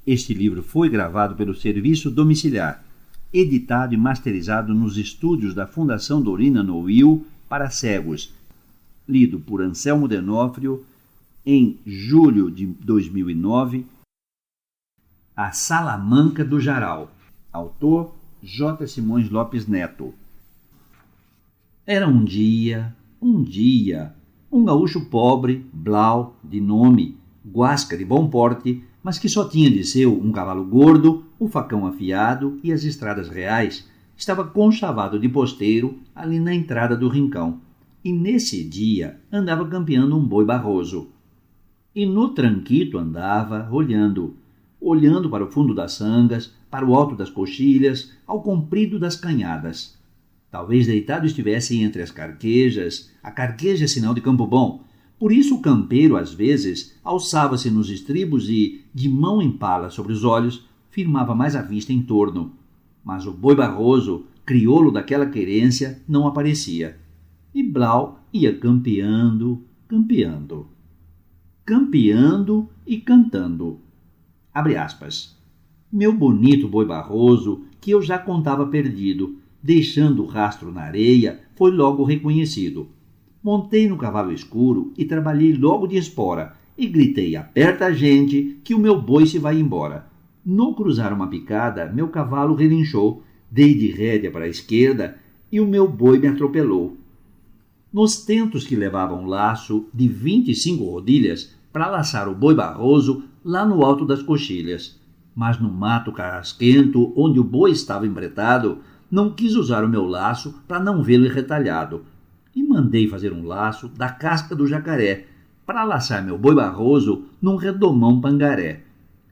Este livro foi gravado pelo Serviço Domiciliar, editado e masterizado nos estúdios da Fundação Dorina Noil para cegos, lido por Anselmo D'Onofrio em julho de 2009. A Salamanca do Jaral, autor J. Simões Lopes Neto. Era um dia, um gaúcho pobre, blau, de nome, guasca de bom porte, mas que só tinha de seu um cavalo gordo, o facão afiado e as estradas reais, estava conchavado de posteiro ali na entrada do rincão, e nesse dia andava campeando um boi barroso. E no tranquito andava olhando para o fundo das sangas, para o alto das coxilhas, ao comprido das canhadas. Talvez deitado estivesse entre as carquejas, a carqueja é sinal de campo bom. Por isso o campeiro, às vezes, alçava-se nos estribos e, de mão em pala sobre os olhos, firmava mais a vista em torno. Mas o boi barroso, crioulo daquela querência, não aparecia. E Blau ia campeando e cantando. Abre aspas. Meu bonito boi barroso, que eu já contava perdido, deixando o rastro na areia, foi logo reconhecido. Montei no cavalo escuro e trabalhei logo de espora, e gritei, aperta a gente, que o meu boi se vai embora. No cruzar uma picada, meu cavalo relinchou, dei de rédea para a esquerda, e o meu boi me atropelou. Nos tentos que levavam um laço de 25 rodilhas para laçar o boi barroso lá no alto das coxilhas. Mas no mato carrasquento, onde o boi estava embretado, não quis usar o meu laço para não vê-lo retalhado. E mandei fazer um laço da casca do jacaré para laçar meu boi barroso num redomão pangaré.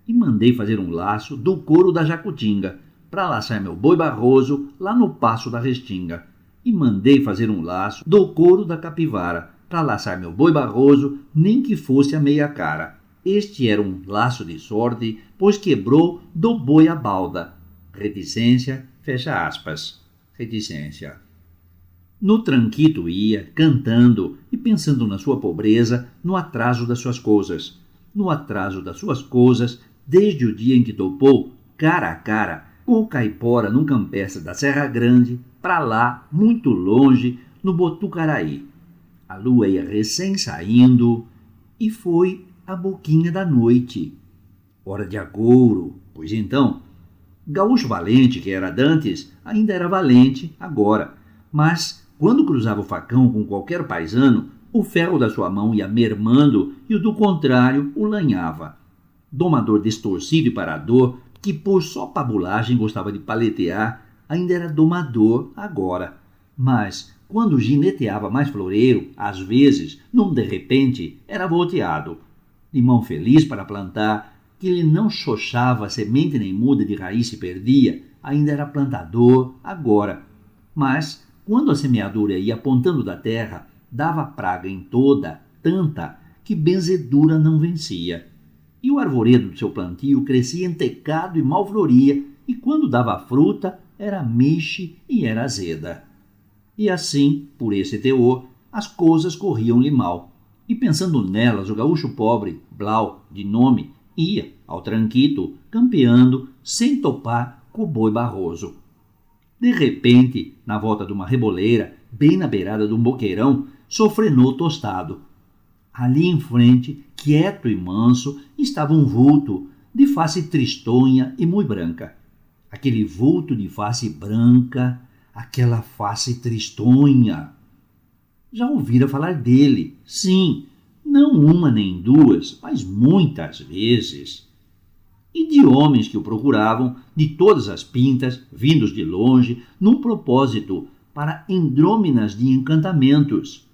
E mandei fazer um laço do couro da jacutinga para laçar meu boi barroso lá no passo da restinga. E mandei fazer um laço do couro da capivara para laçar meu boi barroso, nem que fosse a meia cara. Este era um laço de sorte, pois quebrou do boi a balda. Reticência, fecha aspas. Reticência. No tranquito ia, cantando e pensando na sua pobreza, no atraso das suas coisas. No atraso das suas coisas, desde o dia em que topou, cara a cara, com o caipora num campestre da Serra Grande, para lá, muito longe, no Botucaraí. A lua ia recém saindo e foi a boquinha da noite. Hora de agouro, pois então. Gaúcho valente, que era dantes, ainda era valente agora, mas quando cruzava o facão com qualquer paisano, o ferro da sua mão ia mermando e o do contrário o lanhava. Domador distorcido e parador, que por só pabulagem gostava de paletear, ainda era domador agora. Mas, quando gineteava mais floreiro, às vezes, num de repente, era volteado. De mão feliz para plantar, que ele não xoxava semente nem muda de raiz se perdia, ainda era plantador agora. Mas, quando a semeadura ia apontando da terra, dava praga em toda, tanta, que benzedura não vencia. E o arvoredo do seu plantio crescia entecado e mal floria, e quando dava fruta, era miche e era azeda. E assim, por esse teor, as coisas corriam-lhe mal. E pensando nelas, o gaúcho pobre, Blau, de nome, ia, ao tranquito, campeando, sem topar com o boi barroso. De repente, na volta de uma reboleira, bem na beirada de um boqueirão, sofrenou tostado. Ali em frente, quieto e manso, estava um vulto, de face tristonha e muito branca. Aquele vulto de face branca, aquela face tristonha. Já ouvira falar dele, sim, não uma nem duas, mas muitas vezes. E de homens que o procuravam, de todas as pintas, vindos de longe, num propósito para endrôminas de encantamentos.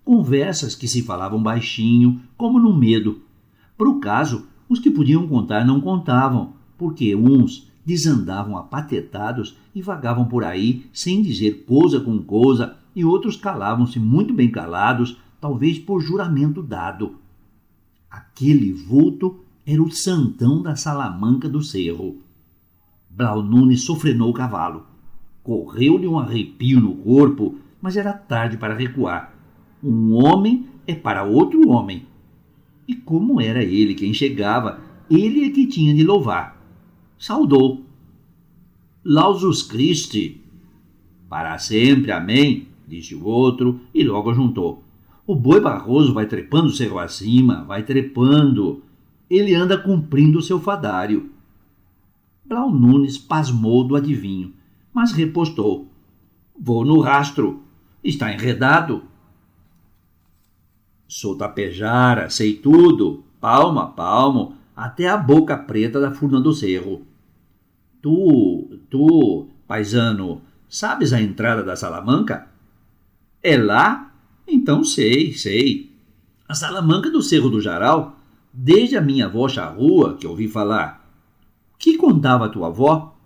Conversas que se falavam baixinho, como no medo. Pro caso, os que podiam contar não contavam, porque uns desandavam apatetados e vagavam por aí sem dizer coisa com coisa, e outros calavam-se muito bem calados, talvez por juramento dado. Aquele vulto era o santão da Salamanca do Cerro. Blau Nunes sofrenou o cavalo. Correu-lhe um arrepio no corpo, mas era tarde para recuar. Um homem é para outro homem. E como era ele quem chegava, ele é que tinha de louvar. Saudou. Lausus Christi. Para sempre, amém, disse o outro e logo juntou. O boi Barroso vai trepando o cerro acima, vai trepando. Ele anda cumprindo o seu fadário. Blau Nunes pasmou do adivinho, mas repostou. Vou no rastro. Está enredado. Sou tapejara, sei tudo, palmo a palmo, até a boca preta da furna do cerro. Tu, paisano, sabes a entrada da Salamanca? É lá? Então sei. A Salamanca do Cerro do Jaral, desde a minha avó charrua, que ouvi falar. O que contava a tua avó?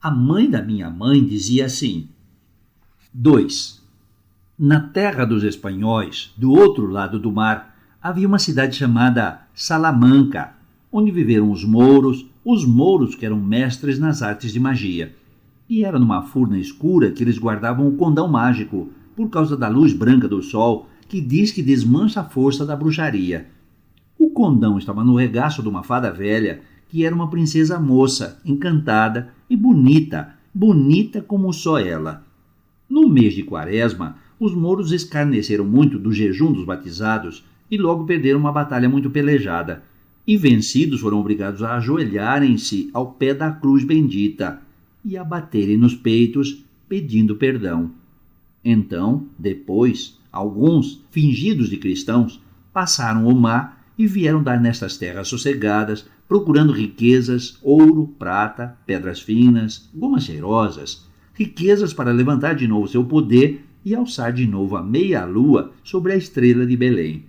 A mãe da minha mãe dizia assim. 2. Na terra dos espanhóis, do outro lado do mar, havia uma cidade chamada Salamanca, onde viveram os mouros que eram mestres nas artes de magia. E era numa furna escura que eles guardavam o condão mágico, por causa da luz branca do sol, que diz que desmancha a força da bruxaria. O condão estava no regaço de uma fada velha, que era uma princesa moça, encantada e bonita como só ela. No mês de Quaresma, os mouros escarneceram muito do jejum dos batizados e logo perderam uma batalha muito pelejada, e vencidos foram obrigados a ajoelharem-se ao pé da cruz bendita e a baterem nos peitos, pedindo perdão. Então, depois, alguns, fingidos de cristãos, passaram o mar e vieram dar nestas terras sossegadas, procurando riquezas, ouro, prata, pedras finas, gomas cheirosas, riquezas para levantar de novo seu poder e alçar de novo a meia-lua sobre a estrela de Belém.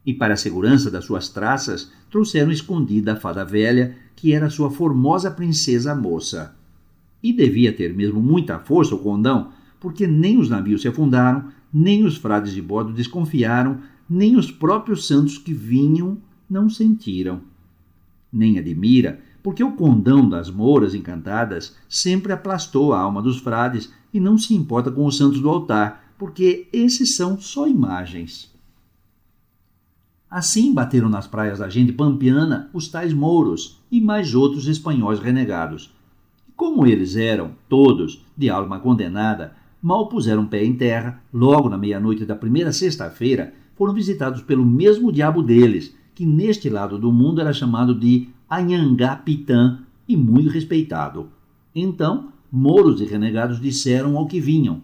E para a segurança das suas traças, trouxeram escondida a fada velha, que era sua formosa princesa moça. E devia ter mesmo muita força o condão, porque nem os navios se afundaram, nem os frades de bordo desconfiaram, nem os próprios santos que vinham não sentiram. Nem admira, porque o condão das mouras encantadas sempre aplastou a alma dos frades e não se importa com os santos do altar, porque esses são só imagens. Assim bateram nas praias da gente pampiana os tais mouros e mais outros espanhóis renegados. Como eles eram, todos, de alma condenada, mal puseram pé em terra, logo na meia-noite da primeira sexta-feira, foram visitados pelo mesmo diabo deles, que neste lado do mundo era chamado de Anhangapitã e muito respeitado. Então, mouros e renegados disseram ao que vinham.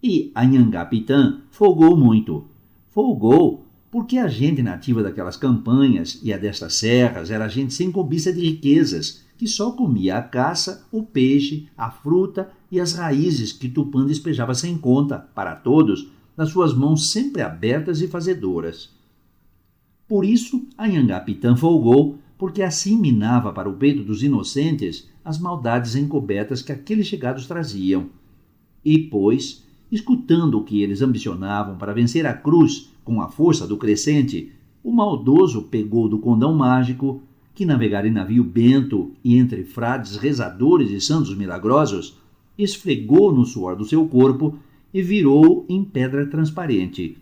E Anhangapitã folgou muito. Folgou porque a gente nativa daquelas campanhas e a destas serras era gente sem cobiça de riquezas, que só comia a caça, o peixe, a fruta e as raízes que Tupã despejava sem conta, para todos, das suas mãos sempre abertas e fazedoras. Por isso, Anhangapitã folgou, porque assim minava para o peito dos inocentes as maldades encobertas que aqueles chegados traziam. E, pois, escutando o que eles ambicionavam para vencer a cruz com a força do crescente, o maldoso pegou do condão mágico, que navegara em navio bento e entre frades rezadores e santos milagrosos, esfregou no suor do seu corpo e virou em pedra transparente.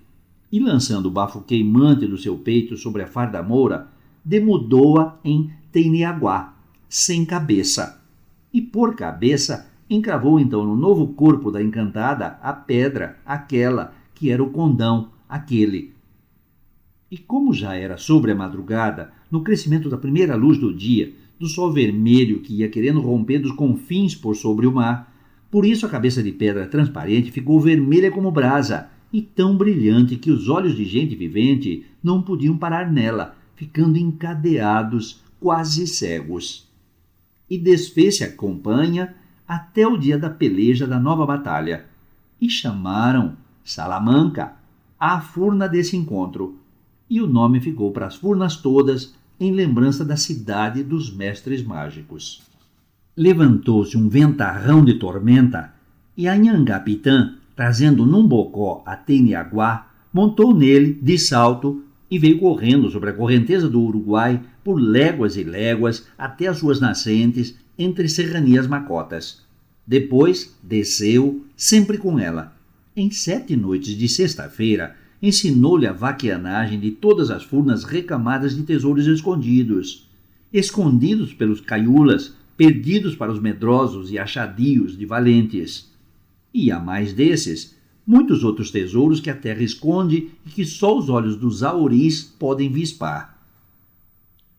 E lançando o bafo queimante do seu peito sobre a farda moura, demudou-a em Teiniaguá, sem cabeça. E por cabeça, encravou então no novo corpo da encantada a pedra, aquela que era o condão, aquele. E como já era sobre a madrugada, no crescimento da primeira luz do dia, do sol vermelho que ia querendo romper dos confins por sobre o mar, por isso a cabeça de pedra transparente ficou vermelha como brasa, e tão brilhante que os olhos de gente vivente não podiam parar nela, ficando encadeados, quase cegos. E desfez-se a campanha até o dia da peleja da nova batalha, e chamaram Salamanca a furna desse encontro, e o nome ficou para as furnas todas em lembrança da cidade dos mestres mágicos. Levantou-se um ventarrão de tormenta, e Anhangapitã, trazendo num bocó a Teiniaguá, montou nele, de salto, e veio correndo sobre a correnteza do Uruguai por léguas e léguas até as suas nascentes entre serranias macotas. Depois desceu, sempre com ela. Em 7 noites de sexta-feira, ensinou-lhe a vaquianagem de todas as furnas recamadas de tesouros escondidos. escondidos pelos caiulas, perdidos para os medrosos e achadios de valentes. E há mais desses, muitos outros tesouros que a terra esconde e que só os olhos dos aoris podem vispar.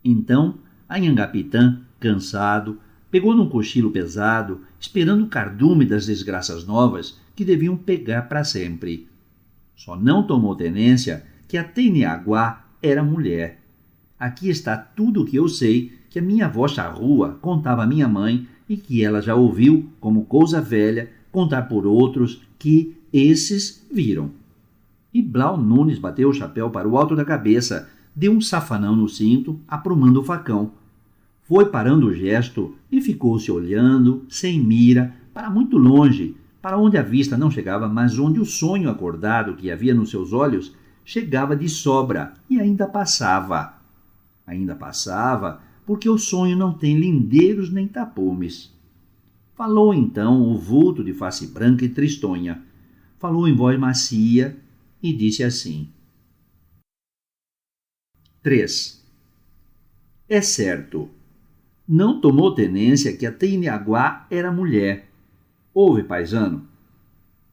Então, Anhangapitã, cansado, pegou num cochilo pesado, esperando o cardume das desgraças novas que deviam pegar para sempre. Só não tomou tenência que a Teniaguá era mulher. Aqui está tudo o que eu sei que a minha avó charrua contava à minha mãe e que ela já ouviu, como coisa velha, contar por outros que esses viram. E Blau Nunes bateu o chapéu para o alto da cabeça, deu um safanão no cinto, aprumando o facão. Foi parando o gesto e ficou-se olhando, sem mira, para muito longe, para onde a vista não chegava, mas onde o sonho acordado que havia nos seus olhos chegava de sobra e ainda passava. Ainda passava, porque o sonho não tem lindeiros nem tapumes. Falou então o vulto de face branca e tristonha. Falou em voz macia e disse assim: 3. É certo. Não tomou tenência que a Teniaguá era mulher. Ouve, paisano.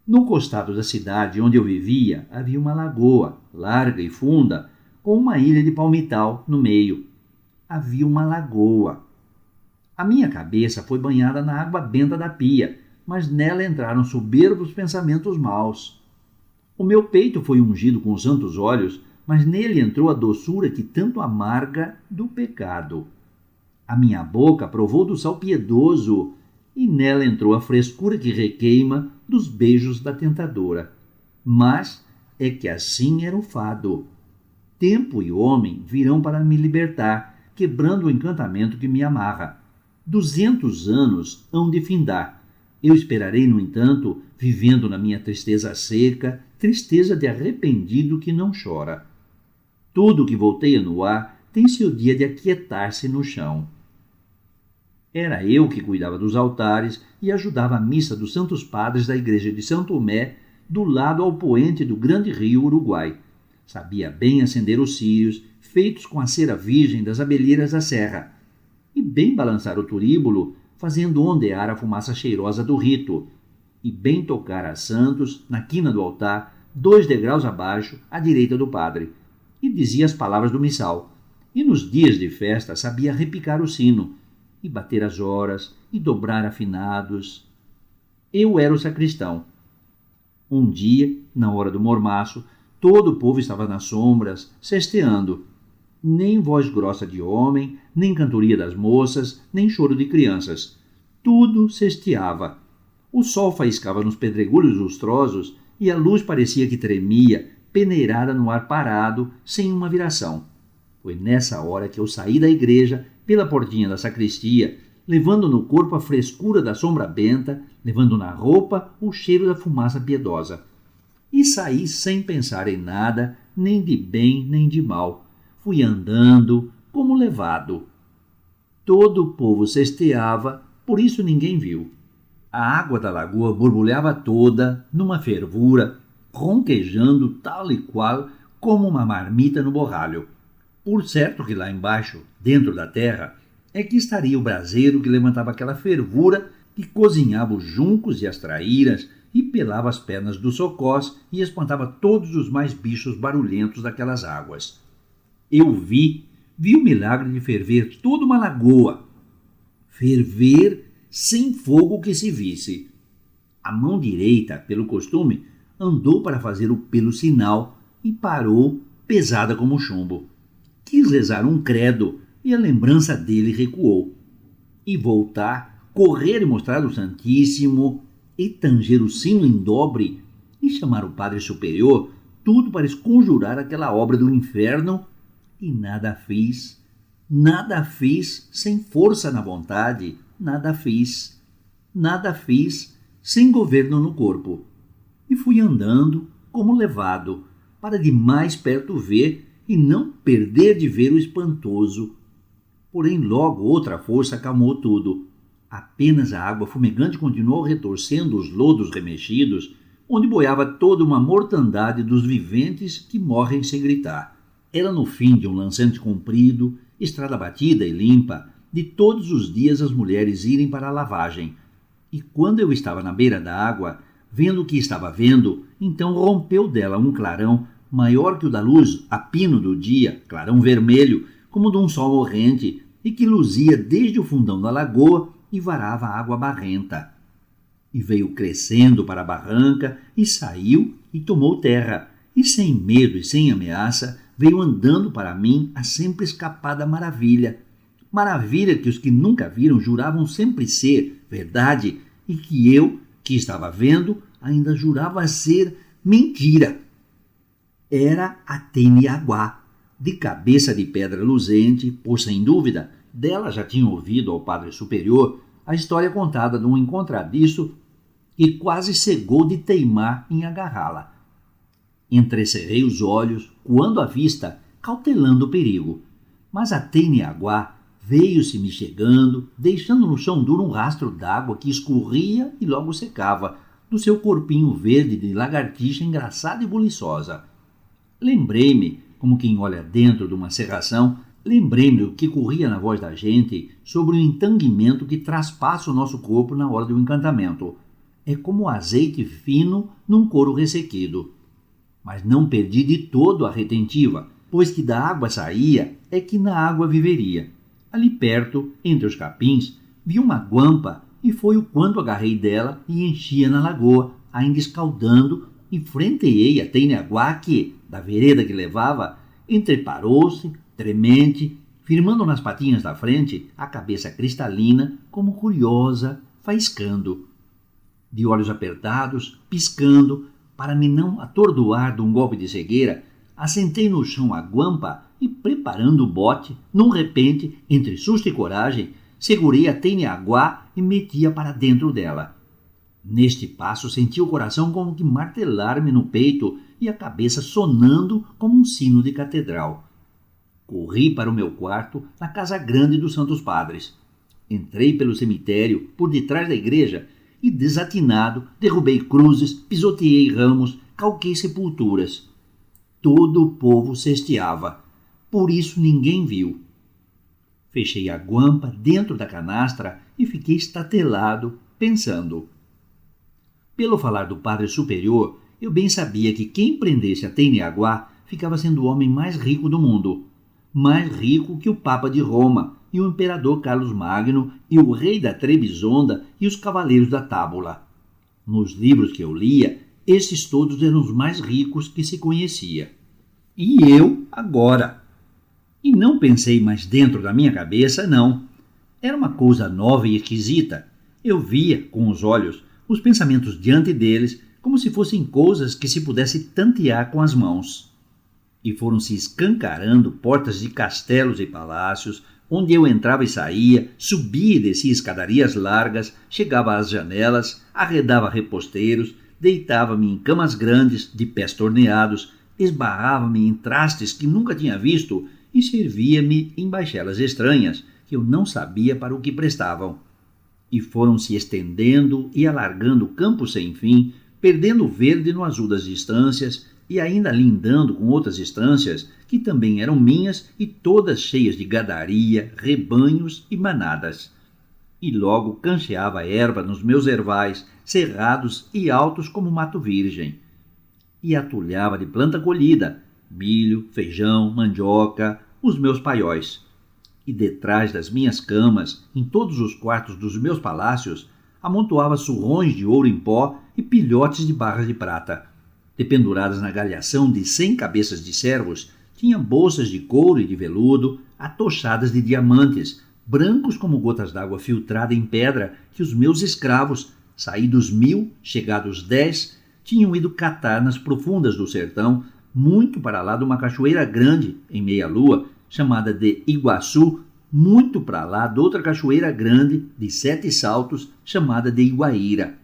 No costado da cidade onde eu vivia havia uma lagoa, larga e funda, com uma ilha de palmital no meio. Havia uma lagoa. A minha cabeça foi banhada na água benta da pia, mas nela entraram soberbos pensamentos maus. O meu peito foi ungido com santos óleos, mas nele entrou a doçura que tanto amarga do pecado. A minha boca provou do sal piedoso, e nela entrou a frescura que requeima dos beijos da tentadora. Mas é que assim era o fado. Tempo e homem virão para me libertar, quebrando o encantamento que me amarra. 200 anos hão de findar. Eu esperarei, no entanto, vivendo na minha tristeza seca, tristeza de arrependido que não chora. Tudo que volteia no ar tem seu dia de aquietar-se no chão. Era eu que cuidava dos altares e ajudava a missa dos santos padres da igreja de São Tomé, do lado ao poente do grande rio Uruguai. Sabia bem acender os círios, feitos com a cera virgem das abelheiras da serra, e bem balançar o turíbulo, fazendo ondear a fumaça cheirosa do rito, e bem tocar a santos, na quina do altar, 2 degraus abaixo, à direita do padre, e dizia as palavras do missal. E nos dias de festa sabia repicar o sino, e bater as horas, e dobrar afinados. Eu era o sacristão. Um dia, na hora do mormaço, todo o povo estava nas sombras, cesteando. Nem voz grossa de homem, nem cantoria das moças, nem choro de crianças. Tudo cesteava. O sol faiscava nos pedregulhos lustrosos e a luz parecia que tremia, peneirada no ar parado, sem uma viração. Foi nessa hora que eu saí da igreja, pela portinha da sacristia, levando no corpo a frescura da sombra benta, levando na roupa o cheiro da fumaça piedosa. E saí sem pensar em nada, nem de bem nem de mal. Fui andando como levado. Todo o povo cesteava, por isso ninguém viu. A água da lagoa borbulhava toda, numa fervura, ronquejando tal e qual como uma marmita no borralho. Por certo que lá embaixo, dentro da terra, é que estaria o braseiro que levantava aquela fervura que cozinhava os juncos e as traíras e pelava as pernas dos socós e espantava todos os mais bichos barulhentos daquelas águas. Eu vi o milagre de ferver toda uma lagoa. Ferver sem fogo que se visse. A mão direita, pelo costume, andou para fazer o pelo sinal e parou, pesada como chumbo. Quis rezar um credo e a lembrança dele recuou. E voltar, correr e mostrar o Santíssimo, e tanger o sino em dobre, e chamar o Padre Superior, tudo para esconjurar aquela obra do inferno, e nada fiz sem força na vontade, nada fiz sem governo no corpo. E fui andando como levado, para de mais perto ver e não perder de ver o espantoso. Porém logo outra força acalmou tudo. Apenas a água fumegante continuou retorcendo os lodos remexidos, onde boiava toda uma mortandade dos viventes que morrem sem gritar. Era no fim de um lancete comprido, estrada batida e limpa, de todos os dias as mulheres irem para a lavagem. E quando eu estava na beira da água, vendo o que estava vendo, então rompeu dela um clarão maior que o da luz a pino do dia, clarão vermelho, como de um sol morrente, e que luzia desde o fundão da lagoa e varava a água barrenta. E veio crescendo para a barranca, e saiu e tomou terra, e sem medo e sem ameaça, veio andando para mim a sempre escapada maravilha. Maravilha que os que nunca viram juravam sempre ser verdade, e que eu, que estava vendo, ainda jurava ser mentira. Era a Teniaguá, de cabeça de pedra luzente, pois sem dúvida, dela já tinha ouvido ao Padre Superior a história contada de um encontradiço que quase cegou de teimar em agarrá-la. Entrecerrei os olhos, coando a vista, cautelando o perigo. Mas a Teniaguá veio-se me chegando, deixando no chão duro um rastro d'água que escorria e logo secava, do seu corpinho verde de lagartixa engraçada e buliçosa. Lembrei-me, como quem olha dentro de uma cerração, lembrei-me do que corria na voz da gente sobre o entanguimento que traspassa o nosso corpo na hora do encantamento. É como azeite fino num couro ressequido. Mas não perdi de todo a retentiva, pois que da água saía é que na água viveria. Ali perto, entre os capins, vi uma guampa e foi o quanto agarrei dela e enchia na lagoa, ainda escaldando, e frenteei a Teniaguá que, da vereda que levava, entreparou-se, tremente, firmando nas patinhas da frente a cabeça cristalina, como curiosa, faiscando. De olhos apertados, piscando, para me não atordoar de um golpe de cegueira, assentei no chão a guampa e, preparando o bote, num repente, entre susto e coragem, segurei a Teniaguá e metia para dentro dela. Neste passo senti o coração como que martelar-me no peito e a cabeça sonando como um sino de catedral. Corri para o meu quarto, na casa grande dos Santos Padres. Entrei pelo cemitério, por detrás da igreja, e, desatinado, derrubei cruzes, pisoteei ramos, calquei sepulturas. Todo o povo cesteava. Por isso ninguém viu. Fechei a guampa dentro da canastra e fiquei estatelado, pensando. Pelo falar do Padre Superior, eu bem sabia que quem prendesse a Teniaguá ficava sendo o homem mais rico do mundo. Mais rico que o Papa de Roma, e o imperador Carlos Magno, e o rei da Trebisonda, e os cavaleiros da Tábula. Nos livros que eu lia, esses todos eram os mais ricos que se conhecia. E eu, agora. E não pensei mais dentro da minha cabeça, não. Era uma coisa nova e esquisita. Eu via, com os olhos, os pensamentos diante deles, como se fossem coisas que se pudesse tantear com as mãos. E foram-se escancarando portas de castelos e palácios, onde eu entrava e saía, subia e descia escadarias largas, chegava às janelas, arredava reposteiros, deitava-me em camas grandes, de pés torneados, esbarrava-me em trastes que nunca tinha visto e servia-me em baixelas estranhas, que eu não sabia para o que prestavam. E foram se estendendo e alargando campos sem fim, perdendo o verde no azul das distâncias e ainda lindando com outras estâncias que também eram minhas e todas cheias de gadaria, rebanhos e manadas. E logo cancheava erva nos meus ervais, cerrados e altos como mato virgem. E atulhava de planta colhida, milho, feijão, mandioca, os meus paióis. E detrás das minhas camas, em todos os quartos dos meus palácios, amontoava surrões de ouro em pó e pilhotes de barras de prata. Dependuradas na galhação de 100 cabeças de servos, tinha bolsas de couro e de veludo, atochadas de diamantes, brancos como gotas d'água filtrada em pedra, que os meus escravos, saídos 1000, chegados 10, tinham ido catar nas profundas do sertão, muito para lá de uma cachoeira grande, em meia-lua, chamada de Iguaçu, muito para lá de outra cachoeira grande, de 7 saltos, chamada de Iguaíra.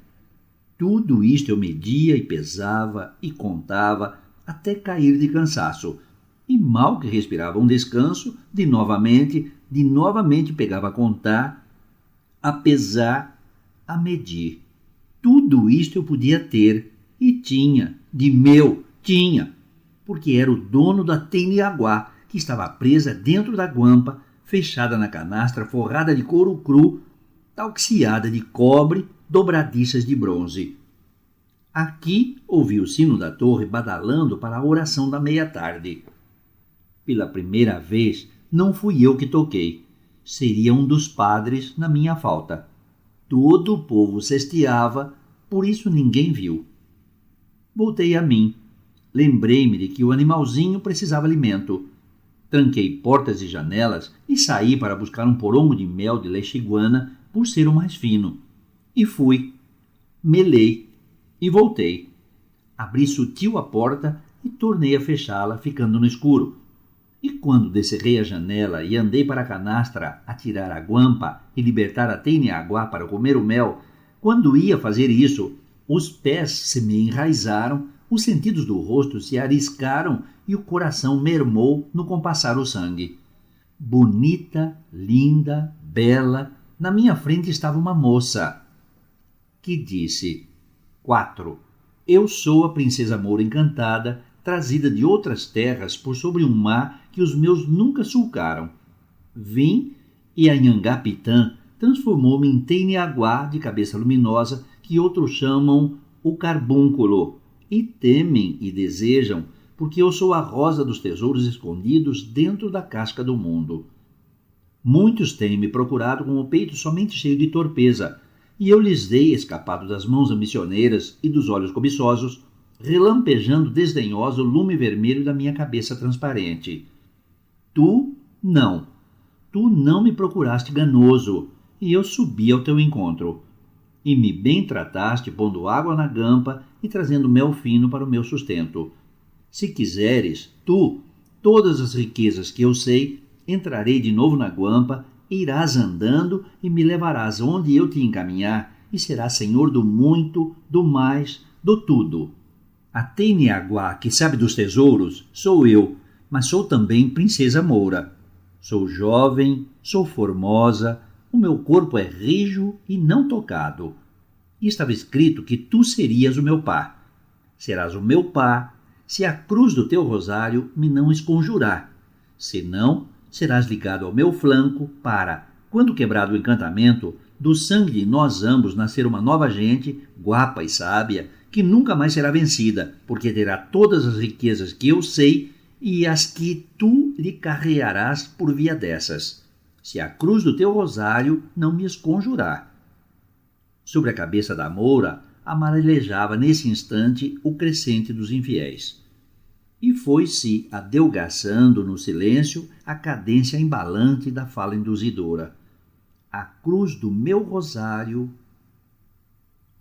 Tudo isto eu media e pesava e contava até cair de cansaço. E mal que respirava um descanso, de novamente pegava a contar, a pesar, a medir. Tudo isto eu podia ter, e tinha, porque era o dono da Teniaguá, que estava presa dentro da guampa, fechada na canastra forrada de couro cru, talxiada de cobre, dobradiças de bronze. Aqui ouvi o sino da torre badalando para a oração da meia-tarde. Pela primeira vez, não fui eu que toquei. Seria um dos padres na minha falta. Todo o povo cesteava, por isso ninguém viu. Voltei a mim. Lembrei-me de que o animalzinho precisava alimento. Tranquei portas e janelas e saí para buscar um porongo de mel de leite iguana por ser o mais fino. E fui. Melei e voltei. Abri sutil a porta e tornei a fechá-la, ficando no escuro. E quando descerrei a janela e andei para a canastra a tirar a guampa e libertar a Tênia-Aguá para comer o mel, quando ia fazer isso, os pés se me enraizaram, os sentidos do rosto se ariscaram e o coração mermou no compassar o sangue. Bonita, linda, bela, na minha frente estava uma moça que disse: 4. Eu sou a princesa Moura encantada, trazida de outras terras por sobre um mar que os meus nunca sulcaram. Vim e a Anhangá-Pitã transformou-me em Tênia-Aguá de cabeça luminosa, que outros chamam o carbúnculo, e temem e desejam, porque eu sou a rosa dos tesouros escondidos dentro da casca do mundo. Muitos têm me procurado com o peito somente cheio de torpeza, e eu lhes dei, escapado das mãos ambicioneiras e dos olhos cobiçosos, relampejando desdenhoso o lume vermelho da minha cabeça transparente. Tu não me procuraste ganoso, e eu subi ao teu encontro. E me bem trataste, pondo água na gampa e trazendo mel fino para o meu sustento. Se quiseres, todas as riquezas que eu sei, entrarei de novo na guampa, irás andando e me levarás onde eu te encaminhar, e serás senhor do muito, do mais, do tudo. A Tênia-Aguá, que sabe dos tesouros, sou eu, mas sou também princesa Moura. Sou jovem, sou formosa, o meu corpo é rijo e não tocado. E estava escrito que tu serias o meu pá. Serás o meu pá, se a cruz do teu rosário me não esconjurar. Senão, serás ligado ao meu flanco para, quando quebrado o encantamento, do sangue de nós ambos nascer uma nova gente, guapa e sábia, que nunca mais será vencida, porque terá todas as riquezas que eu sei e as que tu lhe carrearás por via dessas, se a cruz do teu rosário não me esconjurar. Sobre a cabeça da Moura amarelejava nesse instante o crescente dos infiéis. E foi-se adelgaçando no silêncio a cadência embalante da fala induzidora. A cruz do meu rosário.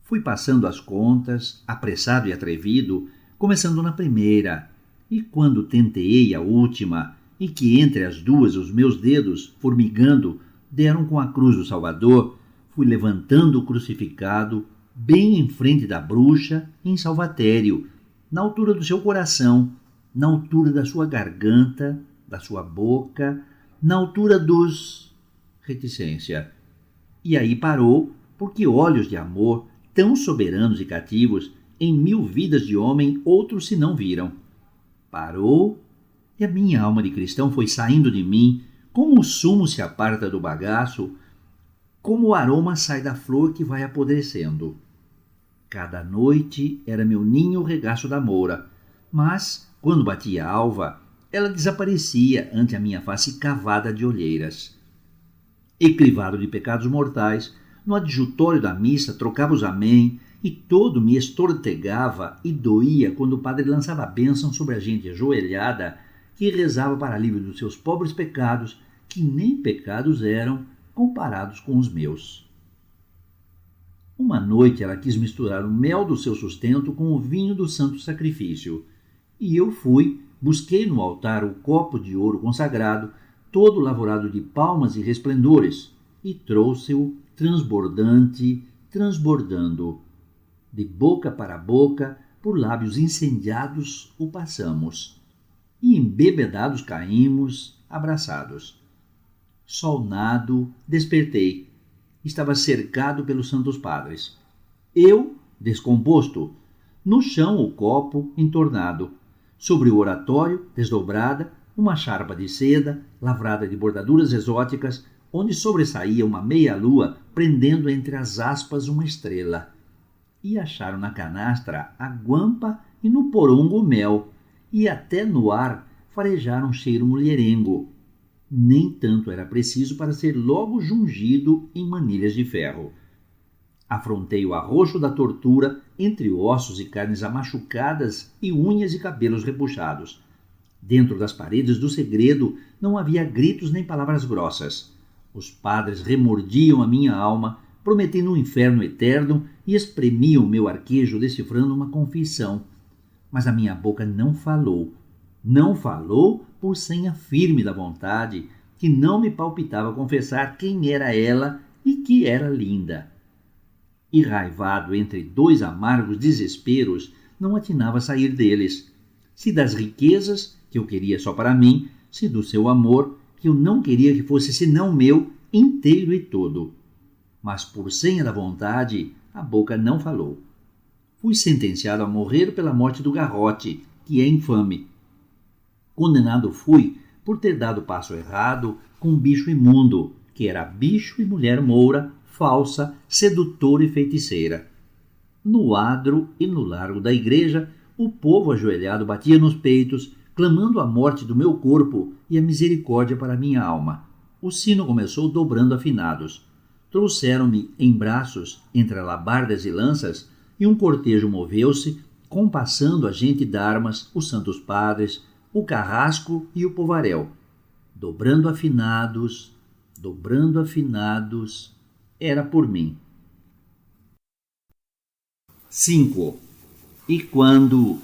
Fui passando as contas, apressado e atrevido, começando na primeira, e quando tenteei a última, e que entre as duas os meus dedos, formigando, deram com a cruz do Salvador, fui levantando o crucificado, bem em frente da bruxa, em salvatério, na altura do seu coração, na altura da sua garganta, da sua boca, na altura dos... reticência. E aí parou, porque olhos de amor, tão soberanos e cativos, em 1000 vidas de homem outros se não viram. Parou, e a minha alma de cristão foi saindo de mim, como o sumo se aparta do bagaço, como o aroma sai da flor que vai apodrecendo. Cada noite era meu ninho o regaço da Moura, mas, quando batia a alva, ela desaparecia ante a minha face cavada de olheiras. E crivado de pecados mortais, no adjutório da missa trocava os amém, e todo me estortegava e doía quando o padre lançava a bênção sobre a gente ajoelhada que rezava para alívio dos seus pobres pecados, que nem pecados eram comparados com os meus. Uma noite ela quis misturar o mel do seu sustento com o vinho do santo sacrifício, e eu fui, busquei no altar o copo de ouro consagrado, todo lavrado de palmas e resplendores, e trouxe-o transbordante, transbordando. De boca para boca, por lábios incendiados, o passamos. E embebedados caímos, abraçados. Solnado, despertei. Estava cercado pelos santos padres. Eu, descomposto. No chão o copo entornado. Sobre o oratório, desdobrada, uma charpa de seda, lavrada de bordaduras exóticas, onde sobressaía uma meia-lua prendendo entre as aspas uma estrela. E acharam na canastra a guampa e no porongo o mel, e até no ar farejaram um cheiro mulherengo. Nem tanto era preciso para ser logo jungido em manilhas de ferro. Afrontei o arroxo da tortura entre ossos e carnes amachucadas e unhas e cabelos repuxados. Dentro das paredes do segredo não havia gritos nem palavras grossas. Os padres remordiam a minha alma, prometendo um inferno eterno e espremiam meu arquejo decifrando uma confissão. Mas a minha boca não falou. Não falou por senha firme da vontade, que não me palpitava confessar quem era ela e que era linda. Enraivado entre dois amargos desesperos, não atinava a sair deles. Se das riquezas, que eu queria só para mim, se do seu amor, que eu não queria que fosse senão meu, inteiro e todo. Mas por senha da vontade, a boca não falou. Fui sentenciado a morrer pela morte do garrote, que é infame. Condenado fui por ter dado passo errado com um bicho imundo, que era bicho e mulher moura, falsa, sedutora e feiticeira. No adro e no largo da igreja, o povo ajoelhado batia nos peitos, clamando a morte do meu corpo e a misericórdia para minha alma. O sino começou dobrando afinados. Trouxeram-me em braços, entre alabardas e lanças, e um cortejo moveu-se, compassando a gente d'armas, os santos padres, o carrasco e o povaréu. Dobrando afinados, era por mim. 5. E quando,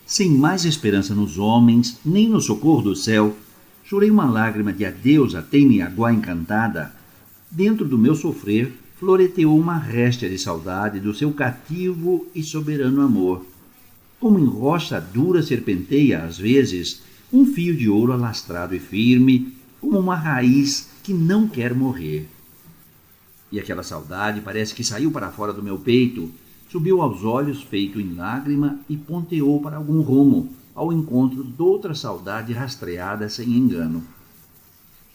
sem mais esperança nos homens, nem no socorro do céu, chorei uma lágrima de adeus a Teniaguá encantada, dentro do meu sofrer floreteou uma réstia de saudade do seu cativo e soberano amor. Como em rocha dura serpenteia, às vezes, um fio de ouro alastrado e firme, como uma raiz que não quer morrer. E aquela saudade parece que saiu para fora do meu peito, subiu aos olhos feito em lágrima e ponteou para algum rumo, ao encontro de outra saudade rastreada sem engano.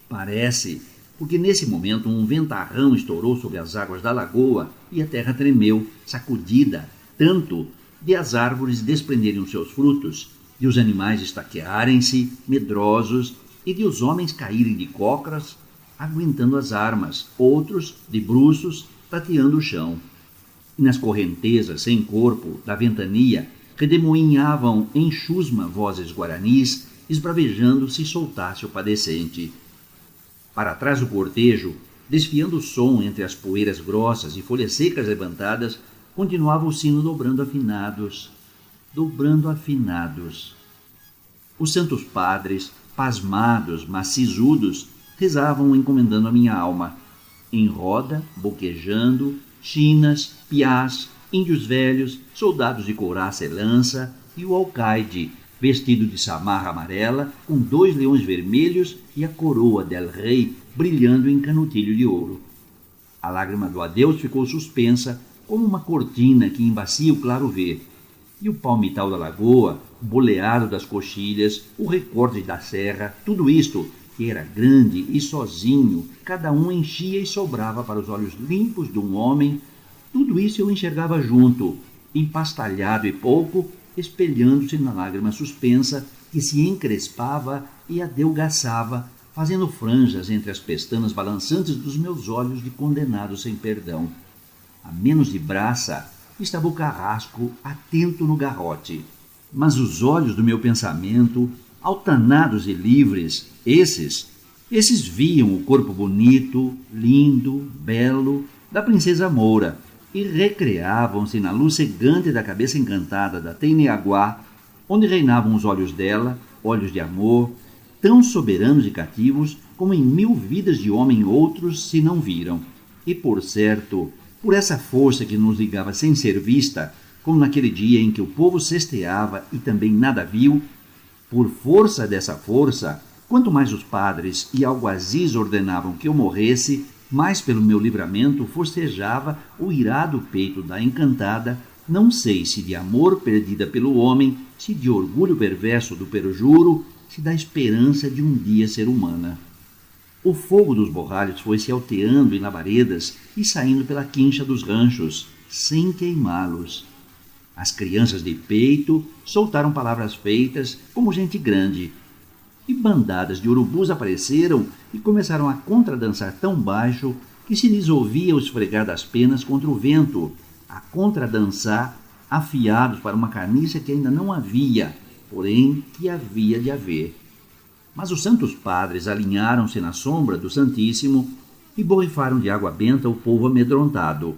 Parece, porque nesse momento um ventarrão estourou sobre as águas da lagoa e a terra tremeu, sacudida, tanto de as árvores desprenderem os seus frutos, de os animais estaquearem-se, medrosos, e de os homens caírem de cócoras, aguentando as armas, outros, de bruços, tateando o chão. E nas correntezas sem corpo da ventania redemoinhavam em chusma vozes guaranis, esbravejando se soltasse o padecente. Para trás do cortejo, desfiando o som entre as poeiras grossas e folhas secas levantadas, continuava o sino dobrando afinados. Os santos padres, pasmados, mas sisudos, rezavam encomendando a minha alma. Em roda, boquejando, chinas, piás, índios velhos, soldados de couraça e lança, e o alcaide, vestido de samarra amarela, com 2 leões vermelhos e a coroa del rei brilhando em canutilho de ouro. A lágrima do adeus ficou suspensa, como uma cortina que embacia o claro ver, e o palmital da lagoa, o boleado das coxilhas, o recorte da serra, tudo isto, que era grande e sozinho, cada um enchia e sobrava para os olhos limpos de um homem, tudo isso eu enxergava junto, empastalhado e pouco, espelhando-se na lágrima suspensa que se encrespava e adelgaçava, fazendo franjas entre as pestanas balançantes dos meus olhos de condenado sem perdão. A menos de braça estava o carrasco atento no garrote. Mas os olhos do meu pensamento, altanados e livres, esses viam o corpo bonito, lindo, belo da princesa Moura e recreavam-se na luz cegante da cabeça encantada da Teniaguá, onde reinavam os olhos dela, olhos de amor, tão soberanos e cativos como em 1000 vidas de homem outros se não viram. E, por certo, por essa força que nos ligava sem ser vista, como naquele dia em que o povo cesteava e também nada viu, por força dessa força, quanto mais os padres e alguazis ordenavam que eu morresse, mais pelo meu livramento forcejava o irado peito da encantada, não sei se de amor perdida pelo homem, se de orgulho perverso do perjuro, se dá esperança de um dia ser humana. O fogo dos borralhos foi se alteando em labaredas e saindo pela quincha dos ranchos, sem queimá-los. As crianças de peito soltaram palavras feitas como gente grande, e bandadas de urubus apareceram e começaram a contradançar tão baixo que se lhes ouvia o esfregar das penas contra o vento, a contradançar, afiados para uma carniça que ainda não havia, porém que havia de haver. Mas os santos padres alinharam-se na sombra do Santíssimo e borrifaram de água benta o povo amedrontado,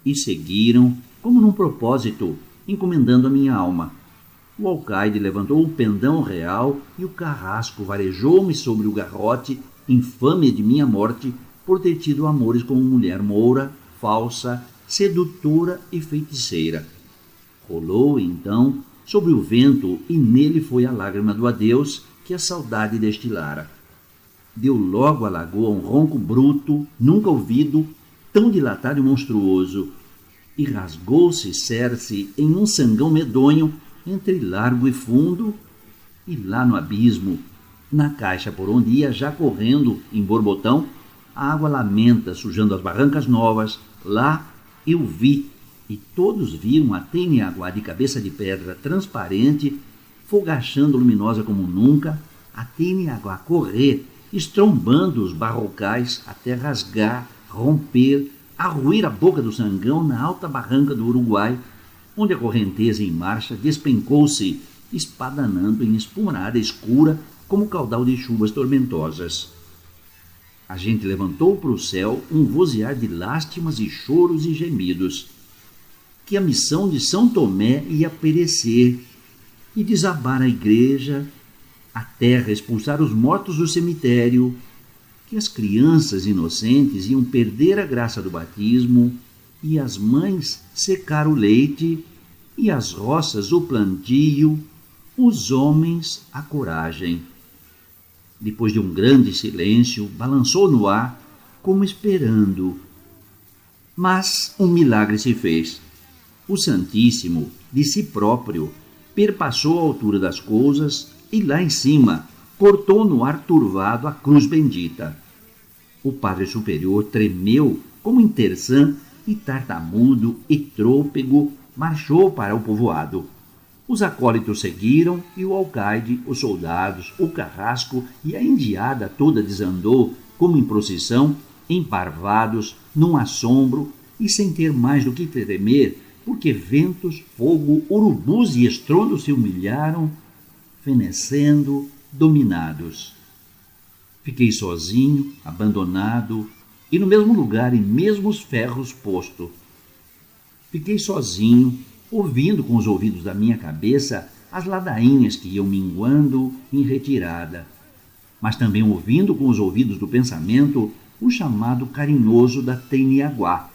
e seguiram, como num propósito, encomendando a minha alma. O alcaide levantou o pendão real e o carrasco varejou-me sobre o garrote, infame de minha morte, por ter tido amores como mulher moura, falsa, sedutora e feiticeira. Rolou, então, sobre o vento e nele foi a lágrima do adeus que a saudade destilara. Deu logo à lagoa um ronco bruto, nunca ouvido, tão dilatado e monstruoso, e rasgou-se Cerce em um sangão medonho entre largo e fundo, e lá no abismo, na caixa por onde ia já correndo em borbotão, a água lamenta sujando as barrancas novas. Lá eu vi, e todos viram a Tênia-Aguá de cabeça de pedra transparente, fogachando luminosa como nunca, a Tênia-Aguá correr, estrombando os barrocais até rasgar, romper, arruir a boca do sangão na alta barranca do Uruguai, onde a correnteza em marcha despencou-se, espadanando em espumarada escura como caudal de chuvas tormentosas. A gente levantou para o céu um vozear de lástimas e choros e gemidos, que a missão de São Tomé ia perecer, e desabar a igreja, a terra expulsar os mortos do cemitério, que as crianças inocentes iam perder a graça do batismo, e as mães secar o leite, e as roças o plantio, os homens a coragem. Depois de um grande silêncio, balançou no ar, como esperando. Mas um milagre se fez. O Santíssimo, de si próprio, perpassou a altura das coisas e lá em cima cortou no ar turvado a cruz bendita. O Padre Superior tremeu como em terçã e tartamudo e trôpego marchou para o povoado. Os acólitos seguiram e o alcaide, os soldados, o carrasco e a indiada toda desandou, como em procissão, emparvados, num assombro e sem ter mais do que temer, porque ventos, fogo, urubus e estrondo se humilharam, fenecendo, dominados. Fiquei sozinho, abandonado, e no mesmo lugar e mesmos ferros posto. Fiquei sozinho, ouvindo com os ouvidos da minha cabeça as ladainhas que iam minguando em retirada, mas também ouvindo com os ouvidos do pensamento o chamado carinhoso da Tênia-Aguá.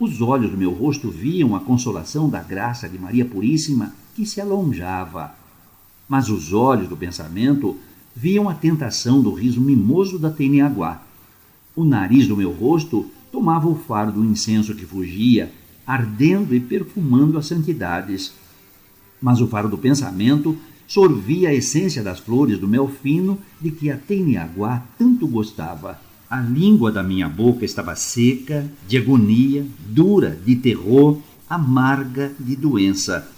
Os olhos do meu rosto viam a consolação da graça de Maria Puríssima que se alonjava, mas os olhos do pensamento viam a tentação do riso mimoso da Tênia-Aguá. O nariz do meu rosto tomava o faro do incenso que fugia, ardendo e perfumando as santidades. Mas o faro do pensamento sorvia a essência das flores do mel fino de que a Tênia-Aguá tanto gostava. A língua da minha boca estava seca, de agonia, dura, de terror, amarga, de doença.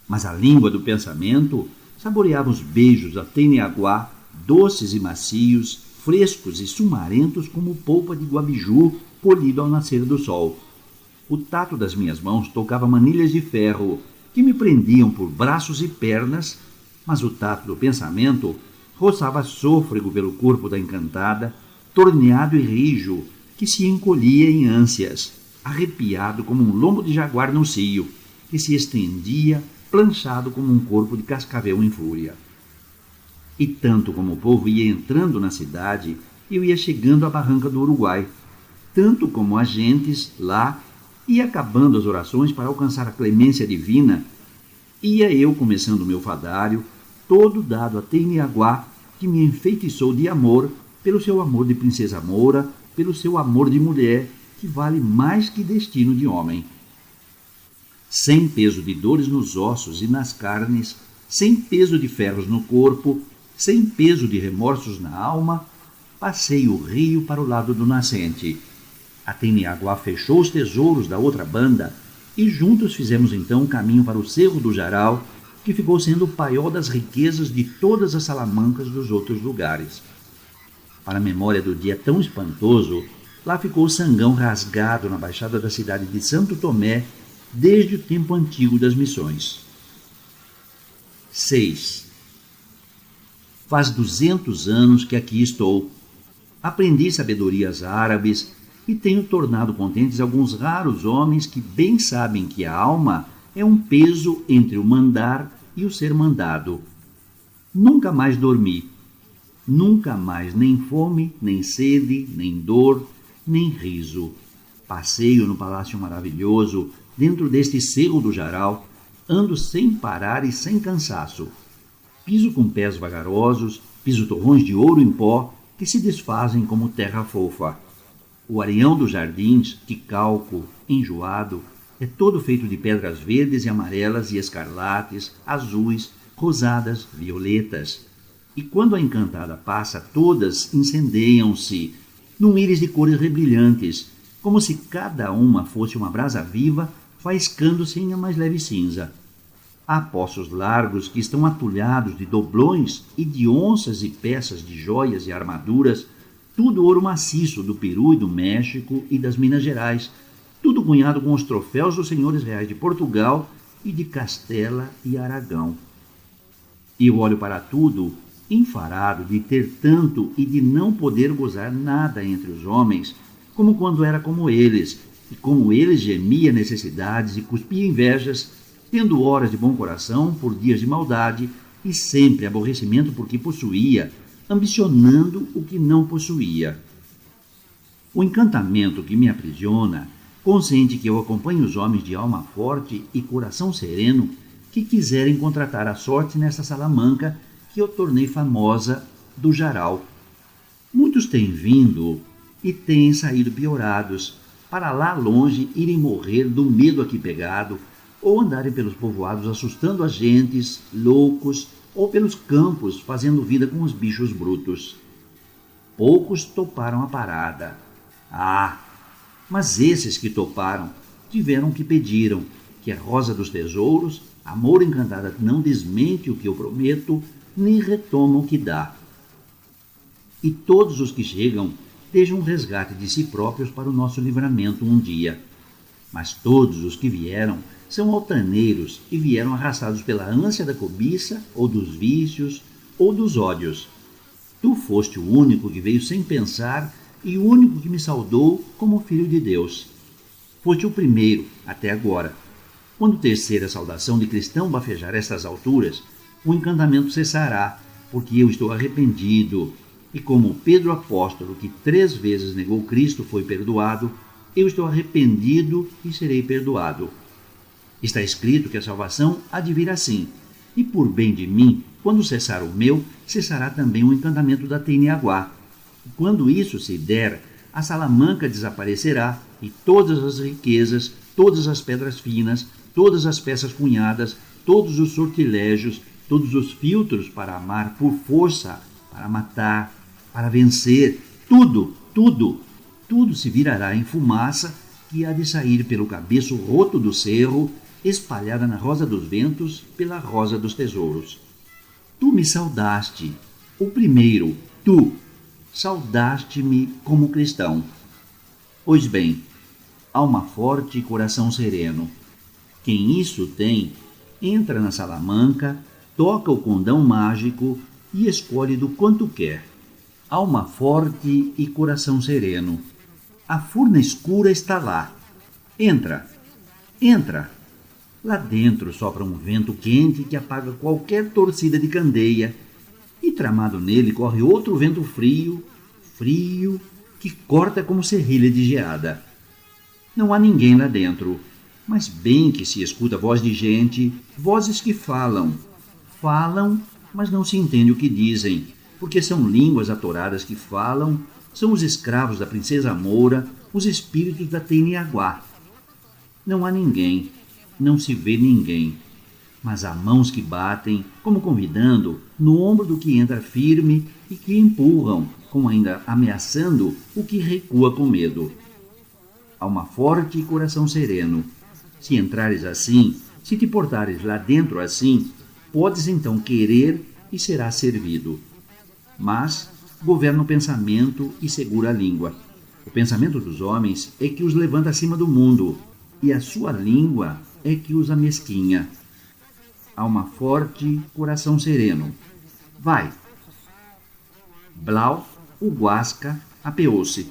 Mas a língua do pensamento saboreava os beijos da Tênia-Aguá, doces e macios, frescos e sumarentos como polpa de guabiju polido ao nascer do sol. O tato das minhas mãos tocava manilhas de ferro que me prendiam por braços e pernas, mas o tato do pensamento roçava sôfrego pelo corpo da encantada, torneado e rijo, que se encolhia em ânsias, arrepiado como um lombo de jaguar no cio, que se estendia, planchado como um corpo de cascavel em fúria. E tanto como o povo ia entrando na cidade, eu ia chegando à barranca do Uruguai, tanto como as gentes lá ia acabando as orações para alcançar a clemência divina, ia eu começando o meu fadário, todo dado a Tênia-Aguá, que me enfeitiçou de amor, pelo seu amor de princesa moura, pelo seu amor de mulher, que vale mais que destino de homem. Sem peso de dores nos ossos e nas carnes, sem peso de ferros no corpo, Sem peso de remorsos na alma, passei o rio para o lado do nascente. A Teniaguá fechou os tesouros da outra banda e juntos fizemos então um caminho para o Cerro do Jaral, que ficou sendo o paiol das riquezas de todas as salamancas dos outros lugares. Para a memória do dia tão espantoso, lá ficou o sangão rasgado na baixada da cidade de Santo Tomé desde o tempo antigo das missões. 6. Faz 200 anos que aqui estou. Aprendi sabedorias árabes e tenho tornado contentes alguns raros homens que bem sabem que a alma é um peso entre o mandar e o ser mandado. Nunca mais dormi. Nunca mais nem fome, nem sede, nem dor, nem riso. Passeio no palácio maravilhoso, dentro deste Cerro do Jaral, ando sem parar e sem cansaço. Piso com pés vagarosos, piso torrões de ouro em pó, que se desfazem como terra fofa. O areião dos jardins, que calco, enjoado, é todo feito de pedras verdes e amarelas e escarlates, azuis, rosadas, violetas. E quando a encantada passa, todas incendeiam-se num íris de cores rebrilhantes, como se cada uma fosse uma brasa viva, faiscando-se em a mais leve cinza. Há poços largos que estão atulhados de doblões e de onças e peças de joias e armaduras, tudo ouro maciço do Peru e do México e das Minas Gerais, tudo cunhado com os troféus dos senhores reais de Portugal e de Castela e Aragão. E eu olho para tudo, enfarado de ter tanto e de não poder gozar nada entre os homens, como quando era como eles, e como eles gemia necessidades e cuspia invejas, tendo horas de bom coração por dias de maldade e sempre aborrecimento por que possuía, ambicionando o que não possuía. O encantamento que me aprisiona consente que eu acompanhe os homens de alma forte e coração sereno que quiserem contratar a sorte nesta salamanca que eu tornei famosa do Jaral. Muitos têm vindo e têm saído piorados, para lá longe irem morrer do medo aqui pegado, ou andarem pelos povoados assustando as gentes, loucos, ou pelos campos fazendo vida com os bichos brutos. Poucos toparam a parada. Mas esses que toparam tiveram o que pediram, que a rosa dos tesouros, amor encantada, não desmente o que eu prometo, nem retoma o que dá. E todos os que chegam desejam um resgate de si próprios para o nosso livramento um dia. Mas todos os que vieram são altaneiros e vieram arrastados pela ânsia da cobiça, ou dos vícios, ou dos ódios. Tu foste o único que veio sem pensar e o único que me saudou como filho de Deus. Foste o primeiro, até agora. Quando tecer a saudação de cristão bafejar estas alturas, o encantamento cessará, porque eu estou arrependido. E como Pedro apóstolo, que 3 vezes negou Cristo, foi perdoado, eu estou arrependido e serei perdoado. Está escrito que a salvação há de vir assim, e por bem de mim, quando cessar o meu, cessará também o encantamento da Teniaguá. E quando isso se der, a salamanca desaparecerá, e todas as riquezas, todas as pedras finas, todas as peças cunhadas, todos os sortilégios, todos os filtros para amar por força, para matar, para vencer, tudo se virará em fumaça que há de sair pelo cabeço roto do cerro, espalhada na rosa dos ventos, pela rosa dos tesouros. Tu me saudaste, o primeiro, tu, saudaste-me como cristão. Pois bem, alma forte e coração sereno. Quem isso tem, entra na salamanca, toca o condão mágico e escolhe do quanto quer. Alma forte e coração sereno. A furna escura está lá. Entra. Lá dentro sopra um vento quente que apaga qualquer torcida de candeia, e tramado nele corre outro vento frio, que corta como serrilha de geada. Não há ninguém lá dentro, mas bem que se escuta voz de gente, vozes que falam, mas não se entende o que dizem, porque são línguas atoradas que falam, são os escravos da princesa Moura, os espíritos da Teniaguá. Não há ninguém, não se vê ninguém. mas há mãos que batem, como convidando, no ombro do que entra firme e que empurram, como ainda ameaçando o que recua com medo. Alma forte e coração sereno. Se entrares assim, se te portares lá dentro assim, podes então querer e serás servido. Mas governa o pensamento e segura a língua. O pensamento dos homens é que os levanta acima do mundo, e a sua língua é que os amesquinha. Alma forte, coração sereno. Vai. Blau, o guasca, apeou-se.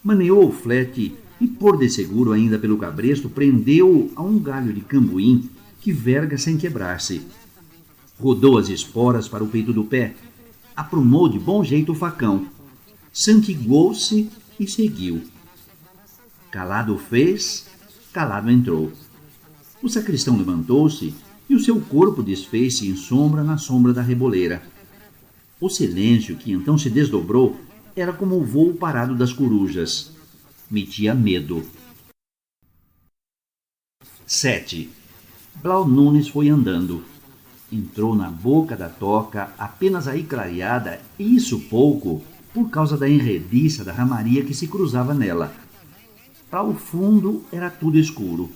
Maneou o flete e, por de seguro ainda pelo cabresto, prendeu-o a um galho de cambuim que verga sem quebrar-se. Rodou as esporas para o peito do pé, aprumou de bom jeito o facão, santiguou-se e seguiu. Calado fez, calado entrou. O sacristão levantou-se e o seu corpo desfez-se em sombra na sombra da reboleira. O silêncio que então se desdobrou era como o vôo parado das corujas. Metia medo. 7. Blau Nunes foi andando. Entrou na boca da toca apenas aí clareada, e isso pouco, por causa da enrediça da ramaria que se cruzava nela. Para o fundo era tudo escuro.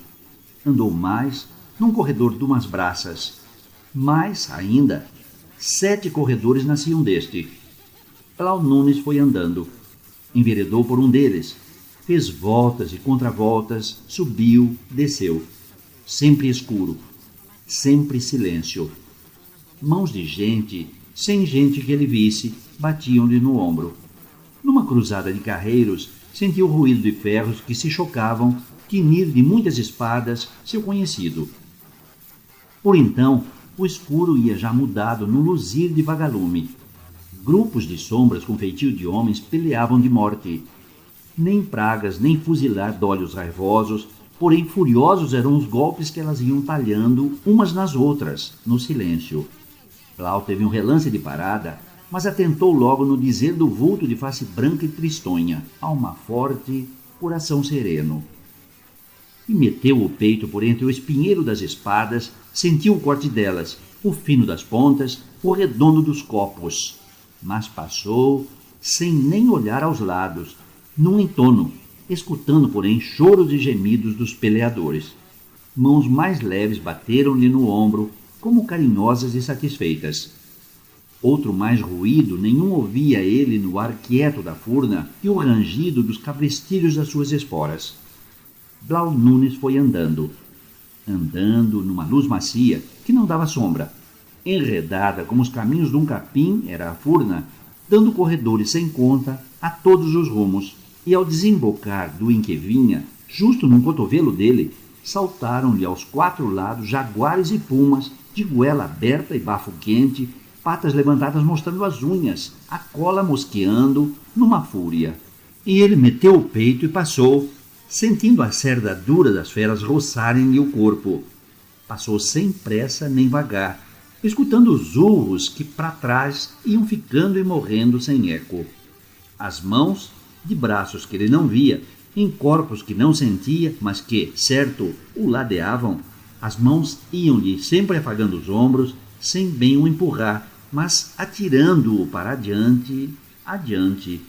Andou mais num corredor de umas braças. Mais ainda, 7 corredores nasciam deste. Blau Nunes foi andando. Enveredou por um deles. Fez voltas e contravoltas, subiu, desceu. Sempre escuro. Sempre silêncio. Mãos de gente, sem gente que ele visse, batiam-lhe no ombro. Numa cruzada de carreiros, sentiu o ruído de ferros que se chocavam, tinir de muitas espadas, seu conhecido. Por então, o escuro ia já mudado no luzir de vagalume. Grupos de sombras com feitio de homens peleavam de morte. Nem pragas, nem fuzilar d'olhos raivosos, porém furiosos eram os golpes que elas iam talhando umas nas outras, no silêncio. Blau teve um relance de parada, mas atentou logo no dizer do vulto de face branca e tristonha, alma forte, coração sereno. E meteu o peito por entre o espinheiro das espadas, sentiu o corte delas, o fino das pontas, o redondo dos copos. Mas passou, sem nem olhar aos lados, num entono, escutando, porém, choros e gemidos dos peleadores. Mãos mais leves bateram-lhe no ombro, como carinhosas e satisfeitas. Outro mais ruído nenhum ouvia ele no ar quieto da furna e o rangido dos cabrestilhos das suas esporas. Blau Nunes foi andando. Andando numa luz macia que não dava sombra. Enredada como os caminhos de um capim era a furna, dando corredores sem conta a todos os rumos. E ao desembocar do em que vinha, justo num cotovelo dele, saltaram-lhe aos 4 lados jaguares e pumas, de goela aberta e bafo quente, patas levantadas mostrando as unhas, a cola mosqueando, numa fúria. E ele meteu o peito e passou, sentindo a cerda dura das feras roçarem-lhe o corpo. Passou sem pressa nem vagar, escutando os urros que para trás iam ficando e morrendo sem eco. As mãos, de braços que ele não via, em corpos que não sentia, mas que, certo, o ladeavam, as mãos iam-lhe sempre afagando os ombros, sem bem o empurrar, mas atirando-o para adiante, adiante.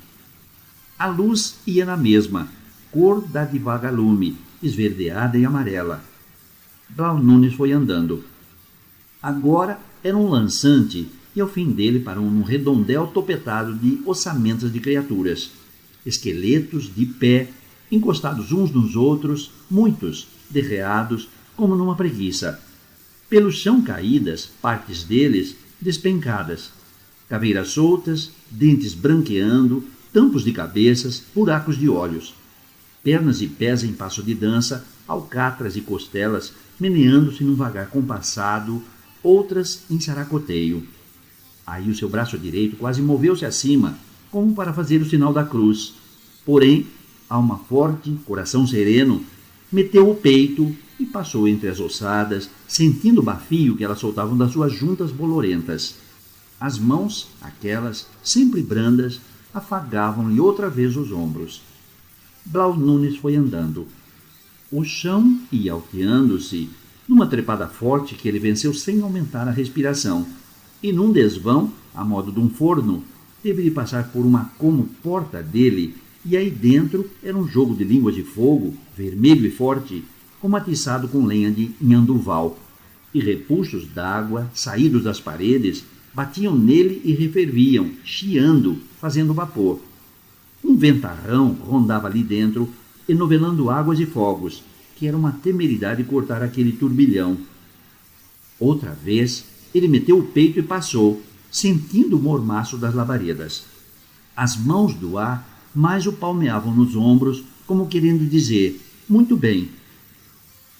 A luz ia na mesma, cor da de vagalume, esverdeada e amarela. Blau Nunes foi andando. Agora era um lançante, e ao fim dele parou num redondel topetado de ossamentas de criaturas. Esqueletos de pé, encostados uns nos outros, muitos, derreados, como numa preguiça. Pelo chão caídas, partes deles despencadas. Caveiras soltas, dentes branqueando, tampos de cabeças, buracos de olhos. Pernas e pés em passo de dança, alcatras e costelas meneando-se num vagar compassado, outras em saracoteio. Aí o seu braço direito quase moveu-se acima, como para fazer o sinal da cruz. Porém, alma forte, coração sereno, meteu o peito e passou entre as ossadas, sentindo o bafio que elas soltavam das suas juntas bolorentas. As mãos, aquelas, sempre brandas, afagavam-lhe outra vez os ombros. Blau Nunes foi andando. O chão ia alteando-se, numa trepada forte que ele venceu sem aumentar a respiração, e num desvão, a modo de um forno, teve de passar por uma como porta dele, e aí dentro era um jogo de línguas de fogo, vermelho e forte, como atiçado com lenha de nhanduval, e repuxos d'água, saídos das paredes, batiam nele e referviam, chiando, fazendo vapor. Um ventarrão rondava ali dentro, enovelando águas e fogos, que era uma temeridade cortar aquele turbilhão. Outra vez, ele meteu o peito e passou, sentindo o mormaço das labaredas. As mãos do ar mais o palmeavam nos ombros, como querendo dizer, muito bem.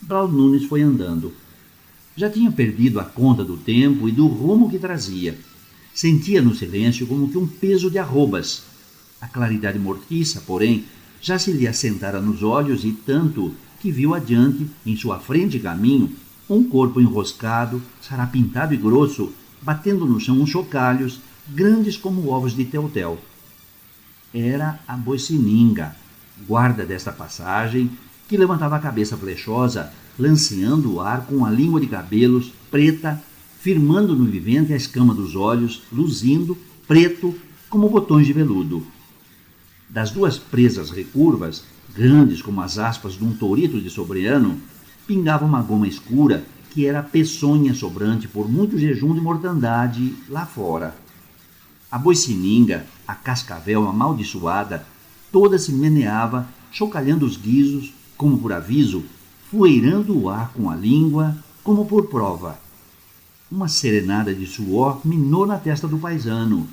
Blau Nunes foi andando. Já tinha perdido a conta do tempo e do rumo que trazia. Sentia no silêncio como que um peso de arrobas. A claridade mortiça, porém, já se lhe assentara nos olhos e tanto que viu adiante, em sua frente e caminho, um corpo enroscado, sarapintado e grosso, batendo no chão uns chocalhos, grandes como ovos de teutel. Era a Boicininga, guarda desta passagem, que levantava a cabeça flechosa, lanceando o ar com a língua de cabelos, preta, firmando no vivente a escama dos olhos, luzindo, preto, como botões de veludo. Das duas presas recurvas, grandes como as aspas de um tourito de sobreano, pingava uma goma escura que era a peçonha sobrante por muito jejum de mortandade lá fora. A Boicininga, a cascavel amaldiçoada, toda se meneava, chocalhando os guizos, como por aviso, fueirando o ar com a língua, como por prova. Uma serenada de suor minou na testa do paisano.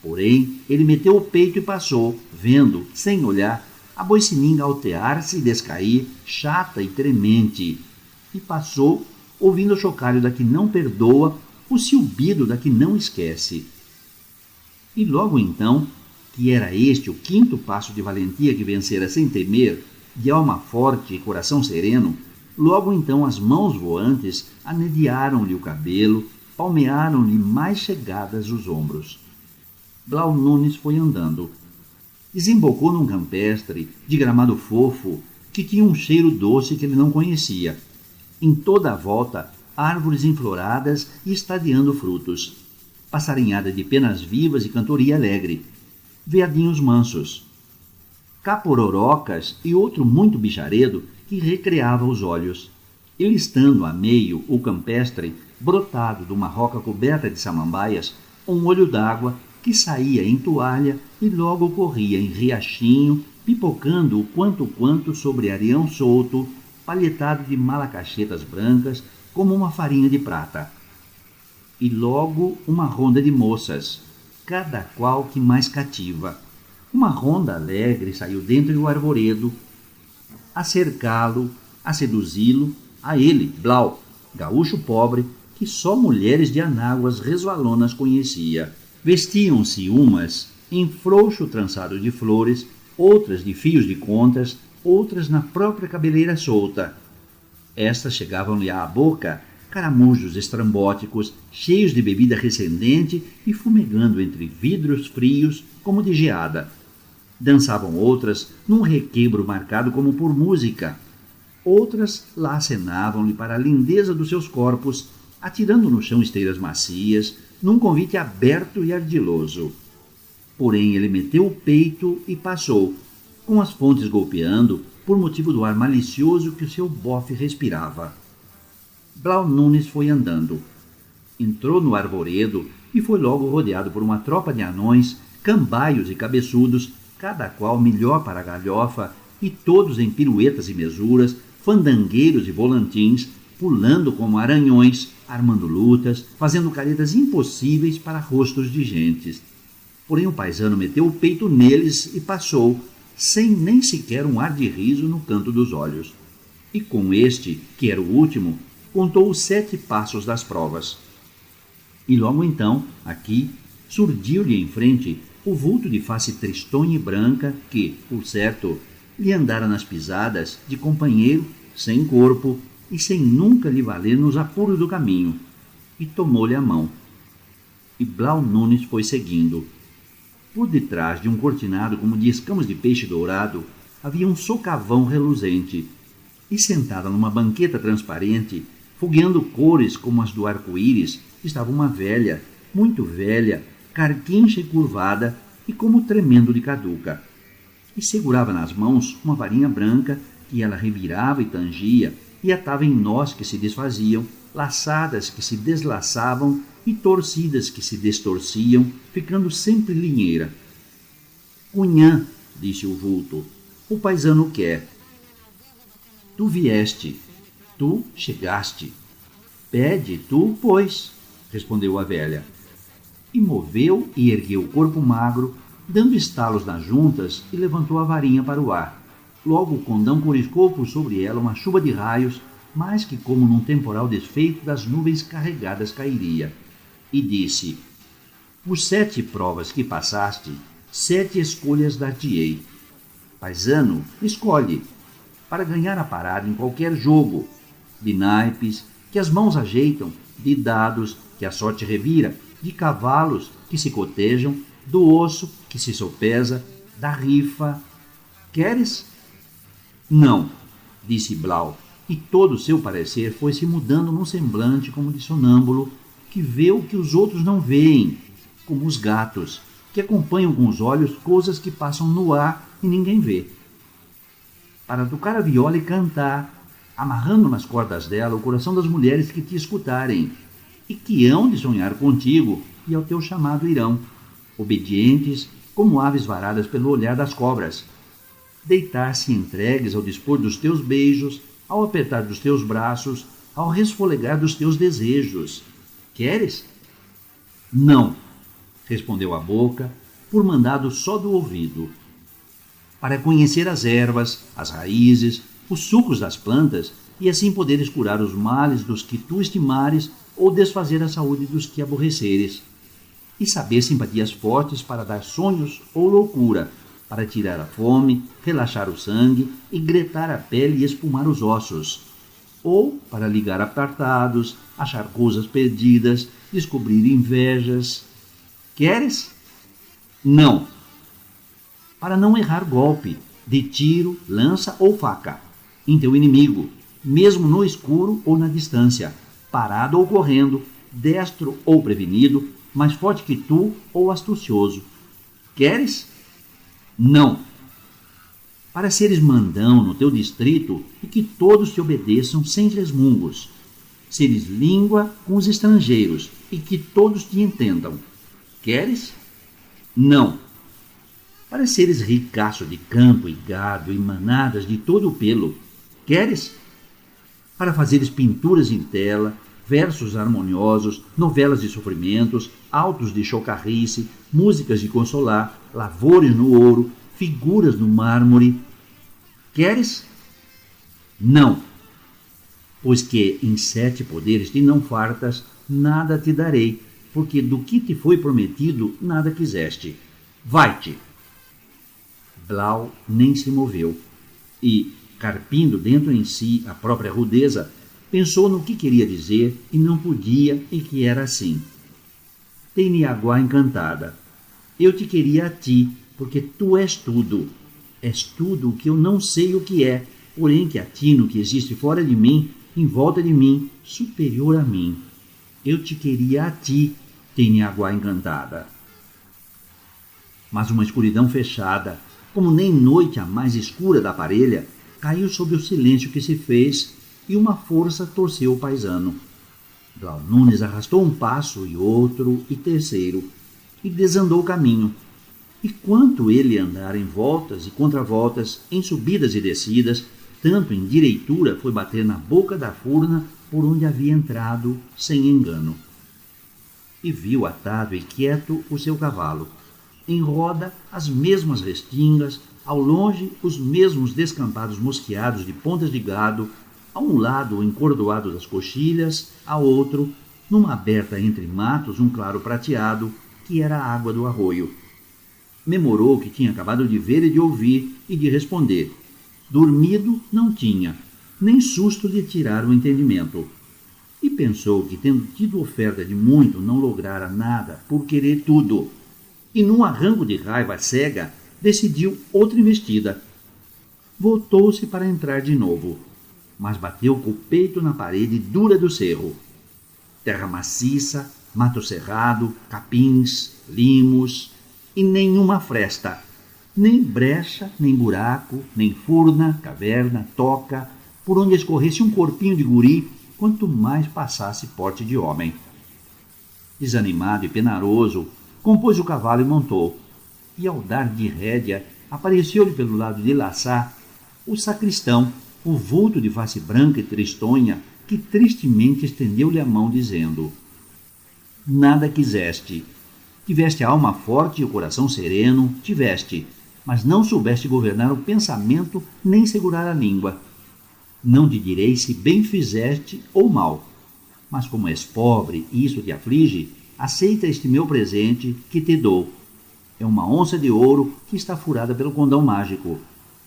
Porém, ele meteu o peito e passou, vendo, sem olhar, a Boicininga altear-se e descair, chata e tremente. E passou, ouvindo o chocalho da que não perdoa, o silbido da que não esquece. E logo então, que era este o quinto passo de valentia que vencera sem temer, de alma forte e coração sereno, logo então as mãos voantes anedearam-lhe o cabelo, palmearam-lhe mais chegadas os ombros. Blau Nunes foi andando. Desembocou num campestre de gramado fofo que tinha um cheiro doce que ele não conhecia. Em toda a volta, árvores enfloradas e estadeando frutos. Passarinhada de penas vivas e cantoria alegre. Veadinhos mansos. Capororocas e outro muito bicharedo que recreava os olhos. E listando a meio o campestre, brotado de uma roca coberta de samambaias, um olho d'água que saía em toalha e logo corria em riachinho, pipocando o quanto sobre areião solto, palhetado de malacachetas brancas como uma farinha de prata. E logo uma ronda de moças, cada qual que mais cativa. Uma ronda alegre saiu dentre o arvoredo, a cercá-lo, a seduzi-lo, a ele, Blau, gaúcho pobre, que só mulheres de anáguas resvalonas conhecia. Vestiam-se umas em frouxo trançado de flores, outras de fios de contas, outras na própria cabeleira solta. Estas chegavam-lhe à boca caramujos estrambóticos, cheios de bebida recendente e fumegando entre vidros frios como de geada. Dançavam outras num requebro marcado como por música. Outras lá acenavam-lhe para a lindeza dos seus corpos, atirando no chão esteiras macias, num convite aberto e ardiloso. Porém, ele meteu o peito e passou, com as fontes golpeando, por motivo do ar malicioso que o seu bofe respirava. Blau Nunes foi andando. Entrou no arvoredo e foi logo rodeado por uma tropa de anões, cambaios e cabeçudos, cada qual melhor para a galhofa, e todos em piruetas e mesuras, fandangueiros e volantins, pulando como aranhões, armando lutas, fazendo caretas impossíveis para rostos de gentes. Porém o paisano meteu o peito neles e passou, sem nem sequer um ar de riso no canto dos olhos. E com este, que era o último, contou os 7 passos das provas. E logo então, aqui, surgiu-lhe em frente o vulto de face tristonha e branca que, por certo, lhe andara nas pisadas de companheiro, sem corpo e sem nunca lhe valer nos apuros do caminho, e tomou-lhe a mão. E Blau Nunes foi seguindo. Por detrás de um cortinado como de escamas de peixe dourado, havia um socavão reluzente, e sentada numa banqueta transparente, Fogueando cores como as do arco-íris, estava uma velha, muito velha, carquincha e curvada e como tremendo de caduca. E segurava nas mãos uma varinha branca que ela revirava e tangia e atava em nós que se desfaziam, laçadas que se deslaçavam e torcidas que se destorciam, ficando sempre linheira. Cunhã, disse o vulto, o paisano quer. Tu vieste, tu chegaste. Pede tu, pois, respondeu a velha. E moveu e ergueu o corpo magro, dando estalos nas juntas, e levantou a varinha para o ar. Logo o condão coriscou por sobre ela uma chuva de raios, mais que como num temporal desfeito das nuvens carregadas cairia. E disse: por 7 provas que passaste, 7 escolhas dar-te-ei. Paisano, escolhe, para ganhar a parada em qualquer jogo, de naipes, que as mãos ajeitam, de dados, que a sorte revira, de cavalos, que se cotejam, do osso, que se sopesa, da rifa. Queres? Não, disse Blau, e todo o seu parecer foi se mudando num semblante como de sonâmbulo, que vê o que os outros não veem, como os gatos, que acompanham com os olhos coisas que passam no ar e ninguém vê. Para tocar a viola e cantar, amarrando nas cordas dela o coração das mulheres que te escutarem, e que hão de sonhar contigo e ao teu chamado irão, obedientes como aves varadas pelo olhar das cobras, deitar-se entregues ao dispor dos teus beijos, ao apertar dos teus braços, ao resfolegar dos teus desejos. Queres? Não, respondeu a boca, por mandado só do ouvido. Para conhecer as ervas, as raízes, os sucos das plantas, e assim poderes curar os males dos que tu estimares ou desfazer a saúde dos que aborreceres. E saber simpatias fortes para dar sonhos ou loucura, para tirar a fome, relaxar o sangue e gretar a pele e espumar os ossos. Ou para ligar apartados, achar coisas perdidas, descobrir invejas. Queres? Não. Para não errar golpe, de tiro, lança ou faca, em teu inimigo, mesmo no escuro ou na distância, parado ou correndo, destro ou prevenido, mais forte que tu ou astucioso. Queres? Não. Para seres mandão no teu distrito e que todos te obedeçam sem resmungos. Seres língua com os estrangeiros e que todos te entendam. Queres? Não. Para seres ricaço de campo e gado e manadas de todo o pelo. Queres? Para fazeres pinturas em tela, versos harmoniosos, novelas de sofrimentos, autos de chocarrice, músicas de consolar, lavores no ouro, figuras no mármore. Queres? Não. Pois que em 7 poderes te não fartas, nada te darei, porque do que te foi prometido nada quiseste. Vai-te! Blau nem se moveu, e, carpindo dentro em si a própria rudeza, pensou no que queria dizer e não podia, e que era assim. Tem-me-aguá encantada. Eu te queria a ti, porque tu és tudo. És tudo o que eu não sei o que é, porém que atino que existe fora de mim, em volta de mim, superior a mim. Eu te queria a ti, tem-me-aguá encantada. Mas uma escuridão fechada, como nem noite a mais escura da parelha, caiu sobre o silêncio que se fez, e uma força torceu o paisano. Blau Nunes arrastou um passo e outro e terceiro, e desandou o caminho. E quanto ele andara em voltas e contravoltas, em subidas e descidas, tanto em direitura foi bater na boca da furna por onde havia entrado sem engano. E viu atado e quieto o seu cavalo. Em roda, as mesmas restingas, ao longe, os mesmos descampados mosqueados de pontas de gado, a um lado o encordoado das coxilhas, a outro, numa aberta entre matos, um claro prateado, que era a água do arroio. Memorou que tinha acabado de ver e de ouvir e de responder. Dormido não tinha, nem susto de tirar o entendimento. E pensou que, tendo tido oferta de muito, não lograra nada por querer tudo. E num arranco de raiva cega, decidiu outra investida. Voltou-se para entrar de novo. mas bateu com o peito na parede dura do cerro. Terra maciça, mato cerrado, capins, limos e nenhuma fresta, nem brecha, nem buraco, nem furna, caverna, toca, por onde escorresse um corpinho de guri, quanto mais passasse porte de homem. Desanimado e penaroso, compôs o cavalo e montou, e ao dar de rédea, apareceu-lhe pelo lado de laçar o sacristão, o vulto de face branca e tristonha, que tristemente estendeu-lhe a mão, dizendo: Nada quiseste. Tiveste a alma forte e o coração sereno, tiveste, mas não soubeste governar o pensamento nem segurar a língua. Não te direi se bem fizeste ou mal, mas como és pobre e isso te aflige, aceita este meu presente que te dou. É uma onça de ouro que está furada pelo condão mágico.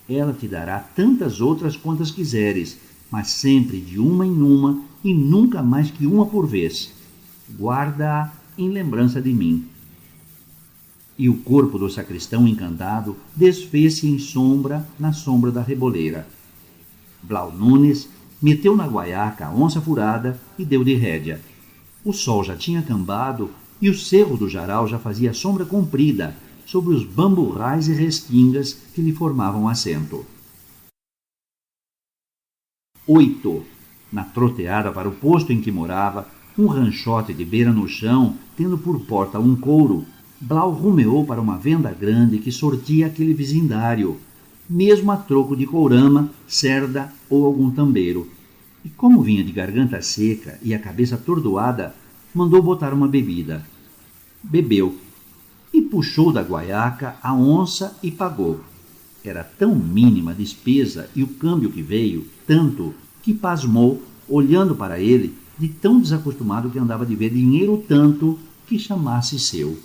Ela te dará tantas outras quantas quiseres, mas sempre de uma em uma e nunca mais que uma por vez. Guarda-a em lembrança de mim. E o corpo do sacristão encantado desfez-se em sombra na sombra da reboleira. Blau Nunes meteu na guaiaca a onça furada e deu de rédea. O sol já tinha cambado e o cerro do Jaral já fazia sombra comprida sobre os bamburrais e restingas que lhe formavam assento. 8. Na troteada para o posto em que morava, um ranchote de beira no chão, tendo por porta um couro, Blau rumeou para uma venda grande que sortia aquele vecindário, mesmo a troco de courama, cerda ou algum tambeiro. E como vinha de garganta seca e a cabeça atordoada, mandou botar uma bebida. Bebeu e puxou da guaiaca a onça e pagou. Era tão mínima a despesa e o câmbio que veio, tanto, que pasmou, olhando para ele, de tão desacostumado que andava de ver dinheiro tanto que chamasse seu.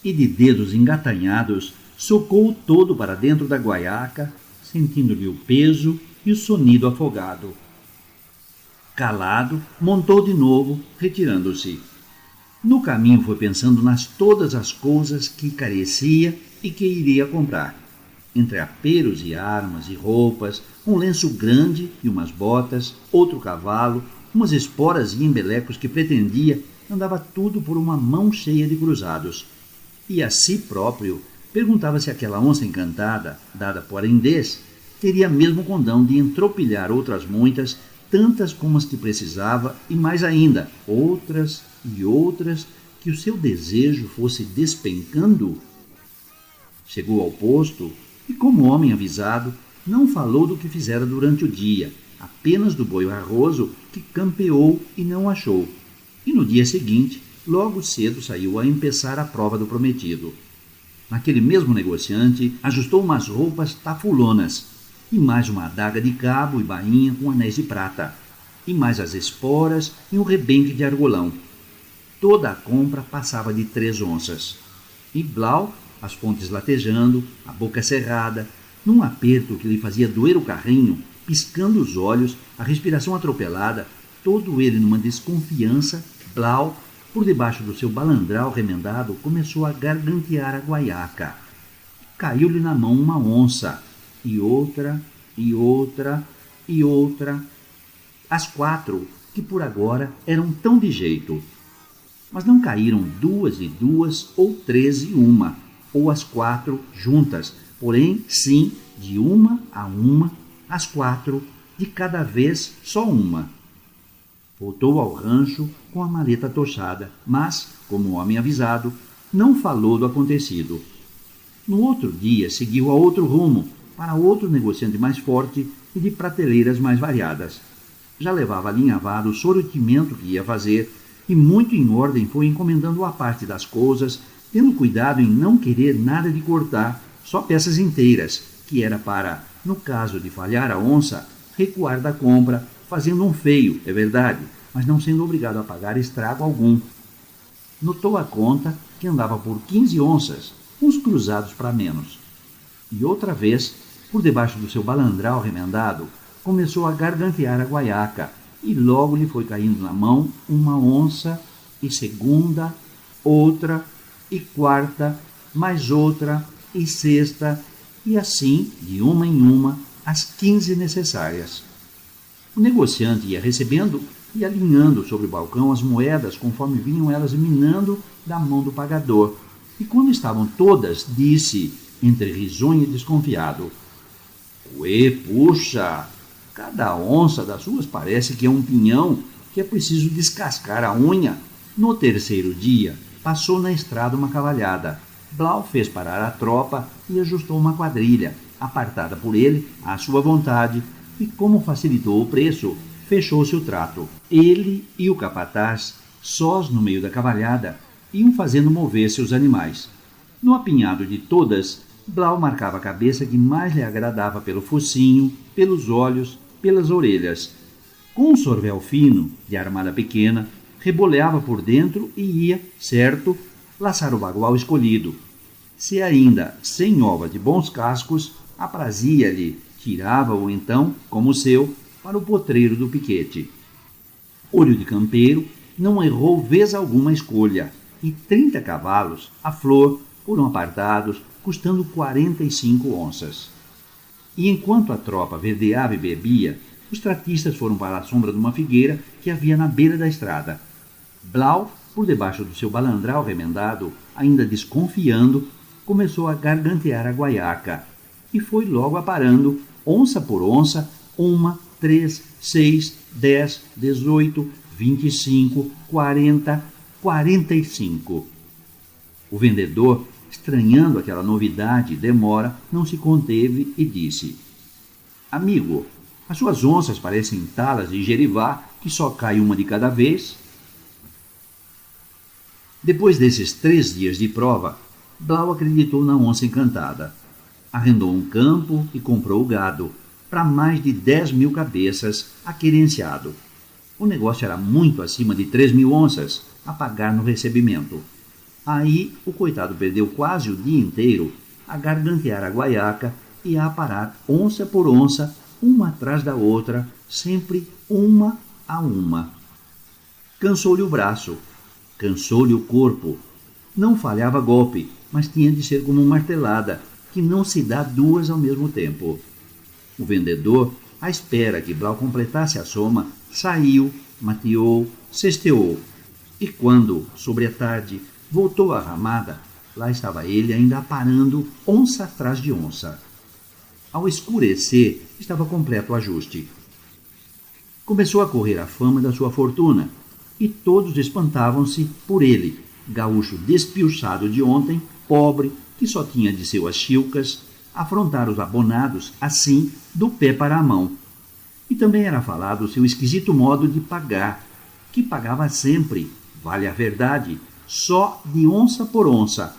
E de dedos engatanhados, socou-o todo para dentro da guaiaca, sentindo-lhe o peso e o sonido afogado. Calado, montou de novo, retirando-se. No caminho foi pensando nas todas as coisas que carecia e que iria comprar. Entre aperos e armas e roupas, um lenço grande e umas botas, outro cavalo, umas esporas e embelecos que pretendia, andava tudo por uma mão cheia de cruzados. E a si próprio perguntava se aquela onça encantada, dada por Arindês, teria mesmo condão de entropilhar outras muitas, tantas como as que precisava, e mais ainda, outras e outras, que o seu desejo fosse despencando? Chegou ao posto e, como homem avisado, não falou do que fizera durante o dia, apenas do boi arroso que campeou e não achou. E no dia seguinte, logo cedo saiu a empeçar a prova do prometido. Naquele mesmo negociante, ajustou umas roupas tafulonas, e mais uma adaga de cabo e bainha com anéis de prata, e mais as esporas e um rebenque de argolão. Toda a compra passava de 3 onças. E Blau, as pontes latejando, a boca cerrada, num aperto que lhe fazia doer o carrinho, piscando os olhos, a respiração atropelada, todo ele numa desconfiança, Blau, por debaixo do seu balandral remendado, começou a gargantear a guaiaca. Caiu-lhe na mão uma onça, e outra, e outra, e outra. As 4, que por agora eram tão de jeito. Mas não caíram 2 e 2, ou 3 e 1, ou as 4 juntas, porém, sim, de uma a uma, as 4, de cada vez só uma. Voltou ao rancho com a maleta tochada, mas, como homem avisado, não falou do acontecido. No outro dia, seguiu a outro rumo, para outro negociante mais forte e de prateleiras mais variadas. Já levava alinhavado o sortimento que ia fazer e, muito em ordem, foi encomendando a parte das coisas, tendo cuidado em não querer nada de cortar, só peças inteiras, que era para, no caso de falhar a onça, recuar da compra, fazendo um feio, é verdade, mas não sendo obrigado a pagar estrago algum. Notou a conta que andava por 15 onças, uns cruzados para menos. E outra vez, por debaixo do seu balandral remendado, começou a gargantear a guaiaca, e logo lhe foi caindo na mão uma onça, e segunda, outra, e quarta, mais outra, e sexta, e assim, de uma em uma, as 15 necessárias. O negociante ia recebendo e alinhando sobre o balcão as moedas conforme vinham elas emanando da mão do pagador. E quando estavam todas, disse, entre risonho e desconfiado: Ué, puxa, cada onça das suas parece que é um pinhão que é preciso descascar a unha. No terceiro dia, passou na estrada uma cavalhada. Blau fez parar a tropa e ajustou uma quadrilha, apartada por ele, à sua vontade, e como facilitou o preço, fechou-se o trato. Ele e o capataz, sós no meio da cavalhada, iam fazendo mover-se os animais. No apinhado de todas, Blau marcava a cabeça que mais lhe agradava pelo focinho, pelos olhos, pelas orelhas. Com um sorvel fino, de armada pequena, reboleava por dentro e ia, certo, laçar o bagual escolhido. Se ainda sem ova de bons cascos, aprazia-lhe, tirava-o então, como seu, para o potreiro do piquete. Olho de campeiro, não errou vez alguma a escolha, e 30 cavalos, à flor, foram apartados, custando 45 onças. E enquanto a tropa verdeava e bebia, os tratistas foram para a sombra de uma figueira que havia na beira da estrada. Blau, por debaixo do seu balandral remendado, ainda desconfiando, começou a gargantear a guaiaca, e foi logo aparando, onça por onça, 1, 3, 6, 10, 18, 25, 40, 45. O vendedor, estranhando aquela novidade e demora, não se conteve e disse: Amigo, as suas onças parecem talas de Jerivá, que só cai uma de cada vez. Depois desses 3 dias de prova, Blau acreditou na onça encantada. Arrendou um campo e comprou gado, para mais de 10.000 cabeças, aquerenciado. O negócio era muito acima de 3.000 onças a pagar no recebimento. Aí o coitado perdeu quase o dia inteiro a gargantear a guaiaca e a aparar onça por onça, uma atrás da outra, sempre uma a uma. Cansou-lhe o braço, cansou-lhe o corpo. Não falhava golpe, mas tinha de ser como uma martelada, que não se dá 2 ao mesmo tempo. O vendedor, à espera que Blau completasse a soma, saiu, mateou, cesteou. E quando, sobre a tarde, voltou à ramada, lá estava ele ainda aparando onça atrás de onça. Ao escurecer, estava completo o ajuste. Começou a correr a fama da sua fortuna, e todos espantavam-se por ele, gaúcho despilchado de ontem, pobre, que só tinha de seu as chilcas, afrontar os abonados, assim, do pé para a mão. E também era falado o seu esquisito modo de pagar, que pagava sempre, vale a verdade, só de onça por onça,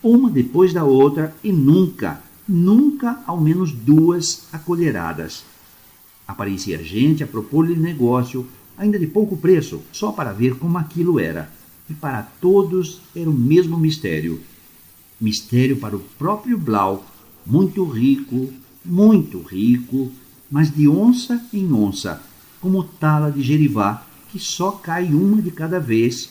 uma depois da outra e nunca ao menos 2 acolheradas. Aparecia gente a propor-lhe negócio, ainda de pouco preço, só para ver como aquilo era. E para todos era o mesmo mistério. Mistério para o próprio Blau, muito rico, mas de onça em onça, como tala de Jerivá, que só cai uma de cada vez,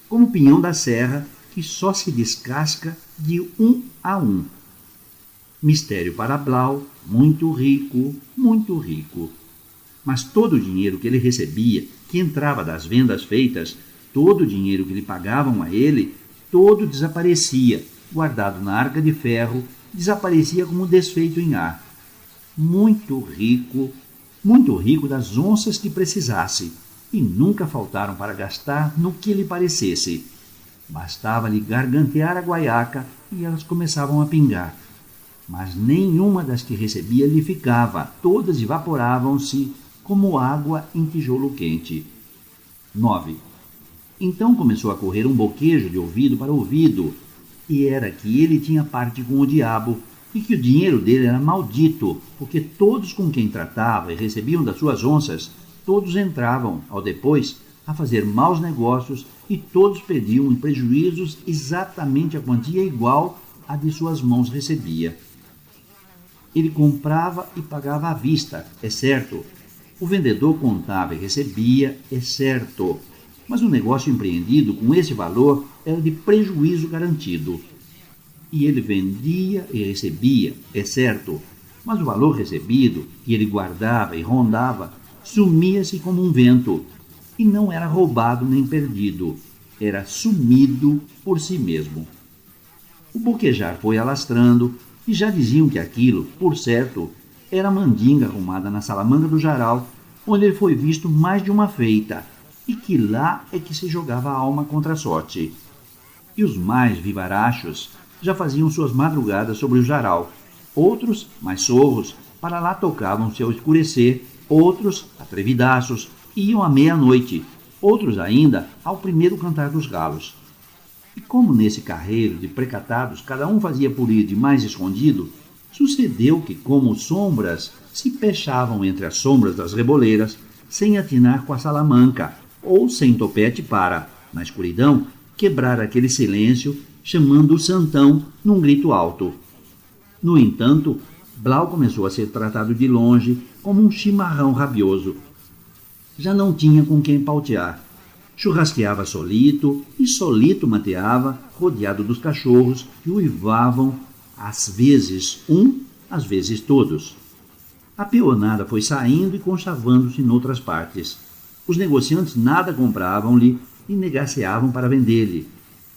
como pinhão da serra, que só se descasca de 1 a 1. Mistério para Blau, muito rico, mas todo o dinheiro que ele recebia, que entrava das vendas feitas, todo o dinheiro que lhe pagavam a ele, todo desaparecia, guardado na arca de ferro, desaparecia como desfeito em ar. Muito rico das onças que precisasse, e nunca faltaram para gastar no que lhe parecesse. Bastava-lhe gargantear a guaiaca e elas começavam a pingar. Mas nenhuma das que recebia lhe ficava, todas evaporavam-se como água em tijolo quente. 9. Então começou a correr um boquejo de ouvido para ouvido, e era que ele tinha parte com o diabo, e que o dinheiro dele era maldito, porque todos com quem tratava e recebiam das suas onças, todos entravam, ao depois, a fazer maus negócios, e todos pediam em prejuízos exatamente a quantia igual à de suas mãos recebia. Ele comprava e pagava à vista, é certo. O vendedor contava e recebia, é certo. Mas o negócio empreendido com esse valor era de prejuízo garantido. E ele vendia e recebia, é certo. Mas o valor recebido, que ele guardava e rondava, sumia-se como um vento, e não era roubado nem perdido, era sumido por si mesmo. O boquejar foi alastrando, e já diziam que aquilo, por certo, era a mandinga arrumada na salamanga do Jaral, onde ele foi visto mais de uma feita, e que lá é que se jogava a alma contra a sorte. E os mais vivarachos já faziam suas madrugadas sobre o Jaral. Outros, mais sorros, para lá tocavam-se ao escurecer, outros, atrevidaços, iam à meia-noite, outros ainda ao primeiro cantar dos galos. E como nesse carreiro de precatados cada um fazia por ir de mais escondido, sucedeu que, como sombras, se pechavam entre as sombras das reboleiras, sem atinar com a salamanca, ou sem topete para, na escuridão, quebrar aquele silêncio, chamando o santão num grito alto. No entanto, Blau começou a ser tratado de longe como um chimarrão rabioso. Já não tinha com quem pautear. Churrasqueava solito e solito mateava, rodeado dos cachorros que uivavam, às vezes um, às vezes todos. A peonada foi saindo e conchavando-se noutras partes. Os negociantes nada compravam-lhe e negaceavam para vender-lhe.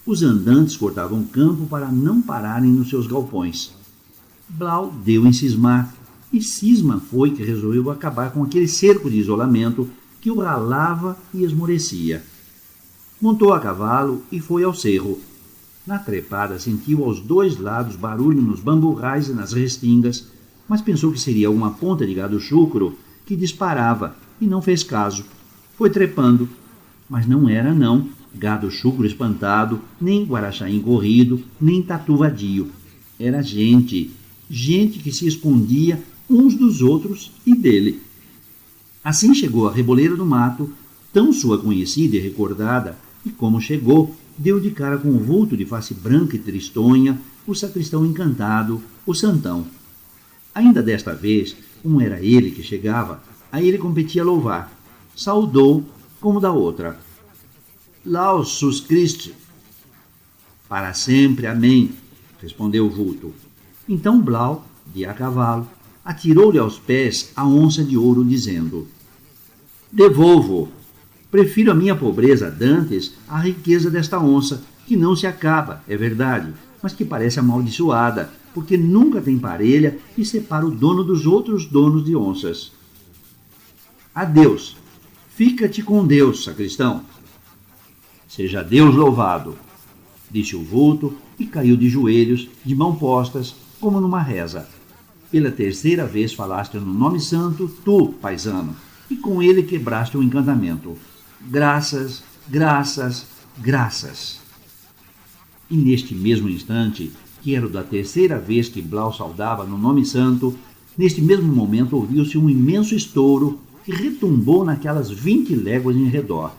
Os andantes cortavam campo para não pararem nos seus galpões. Blau deu em cismar, e cisma foi que resolveu acabar com aquele cerco de isolamento que o ralava e esmorecia. Montou a cavalo e foi ao cerro. Na trepada sentiu aos dois lados barulho nos bamburrais e nas restingas, mas pensou que seria uma ponta de gado chucro que disparava e não fez caso. Foi trepando, mas não era não gado chucro espantado, nem guaraxaim corrido, nem tatu vadio. Era gente que se escondia uns dos outros e dele. Assim chegou à reboleira do mato, tão sua conhecida e recordada, e como chegou, deu de cara com o vulto de face branca e tristonha, o sacristão encantado, o santão. Ainda desta vez, como era ele que chegava, a ele competia louvar. Saudou como da outra. Lausus Christi. Para sempre, amém, respondeu o vulto. Então Blau, de a cavalo, atirou-lhe aos pés a onça de ouro, dizendo: Devolvo. Prefiro a minha pobreza dantes à riqueza desta onça, que não se acaba, é verdade, mas que parece amaldiçoada, porque nunca tem parelha e separa o dono dos outros donos de onças. Adeus. Fica-te com Deus, sacristão. Seja Deus louvado, disse o vulto e caiu de joelhos, de mãos postas, como numa reza. Pela terceira vez falaste no nome santo, tu, paisano, e com ele quebraste o encantamento. Graças, graças, graças. E neste mesmo instante, que era o da terceira vez que Blau saudava no nome santo, neste mesmo momento ouviu-se um imenso estouro que retumbou naquelas 20 léguas em redor.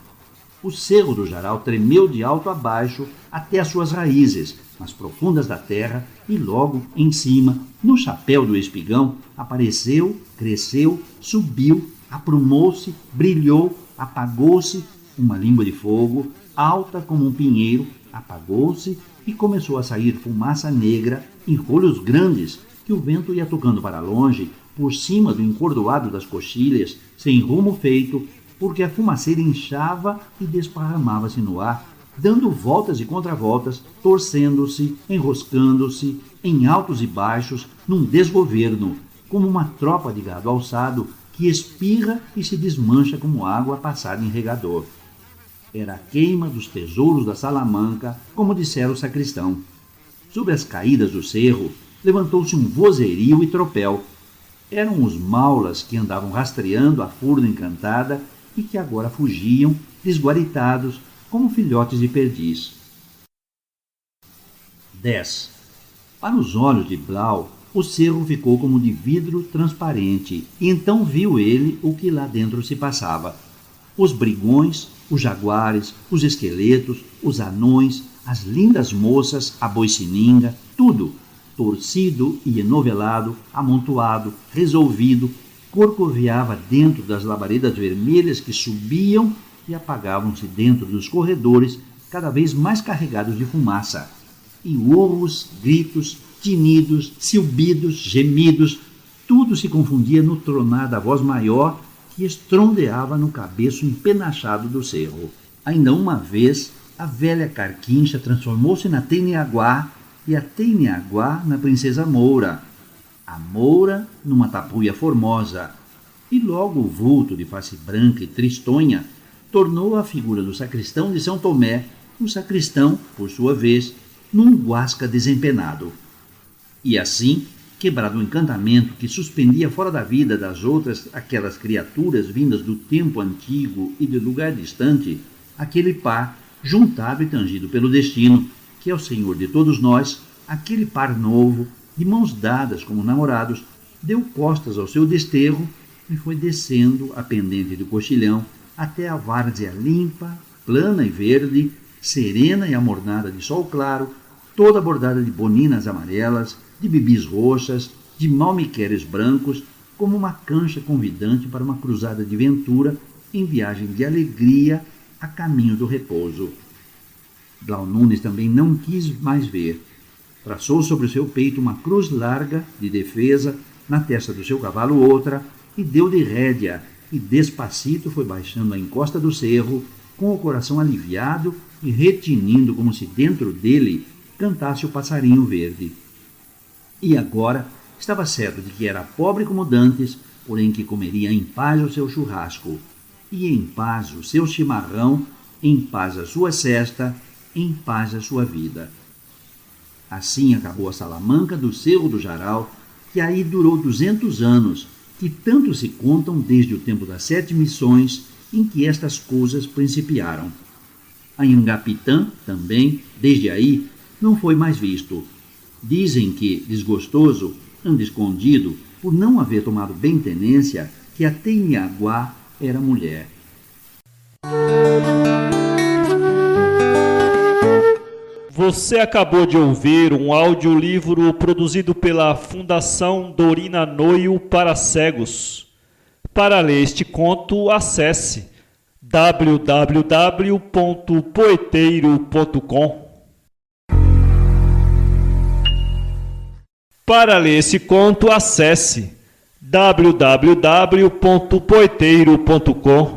O cerro do Jaral tremeu de alto a baixo até as suas raízes, nas profundas da terra, e logo, em cima, no chapéu do espigão, apareceu, cresceu, subiu, aprumou-se, brilhou, apagou-se, uma língua de fogo, alta como um pinheiro, apagou-se e começou a sair fumaça negra em rolos grandes que o vento ia tocando para longe, por cima do encordoado das coxilhas, sem rumo feito, porque a fumaceira inchava e desparramava-se no ar, dando voltas e contravoltas, torcendo-se, enroscando-se, em altos e baixos, num desgoverno, como uma tropa de gado alçado que espirra e se desmancha como água passada em regador. Era a queima dos tesouros da Salamanca, como dissera o sacristão. Sobre as caídas do cerro, levantou-se um vozerio e tropel. Eram os maulas que andavam rastreando a furna encantada e que agora fugiam, desguaritados, como filhotes de perdiz. 10. Para os olhos de Blau, o cerro ficou como de vidro transparente, e então viu ele o que lá dentro se passava. Os brigões, os jaguares, os esqueletos, os anões, as lindas moças, a boicininga, tudo, torcido e enovelado, amontoado, resolvido, corcoveava dentro das labaredas vermelhas que subiam e apagavam-se dentro dos corredores, cada vez mais carregados de fumaça. E urros, gritos, tinidos, silbidos, gemidos, tudo se confundia no tronar da voz maior que estrondeava no cabeço empenachado do cerro. Ainda uma vez, a velha Carquincha transformou-se na Teniaguá e a Teniaguá na Princesa Moura, a Moura numa tapuia formosa, e logo o vulto de face branca e tristonha tornou a figura do sacristão de São Tomé, o sacristão, por sua vez, num guasca desempenado. E assim, quebrado o encantamento que suspendia fora da vida das outras aquelas criaturas vindas do tempo antigo e de lugar distante, aquele par, juntado e tangido pelo destino, que é o Senhor de todos nós, aquele par novo, de mãos dadas como namorados, deu costas ao seu desterro e foi descendo a pendente do Coxilhão até a várzea limpa, plana e verde, serena e amornada de sol claro, toda bordada de boninas amarelas, de bibis roxas, de malmiqueres brancos, como uma cancha convidante para uma cruzada de ventura em viagem de alegria a caminho do repouso. Blau Nunes também não quis mais ver. Traçou sobre o seu peito uma cruz larga de defesa, na testa do seu cavalo outra, e deu de rédea, e despacito foi baixando a encosta do cerro, com o coração aliviado e retinindo como se dentro dele cantasse o passarinho verde. E agora estava certo de que era pobre como dantes, porém que comeria em paz o seu churrasco, e em paz o seu chimarrão, em paz a sua cesta, em paz a sua vida. Assim acabou a Salamanca do Cerro do Jaral, que aí durou 200 anos, que tanto se contam desde o tempo das 7 missões em que estas coisas principiaram. Anhangapitã, também, desde aí, não foi mais visto. Dizem que, desgostoso, anda escondido, por não haver tomado bem tenência, que a Teniaguá era mulher. Você acabou de ouvir um audiolivro produzido pela Fundação Dorina Noio para Cegos. Para ler este conto, acesse www.poeteiro.com. Para ler esse conto, acesse www.poeteiro.com.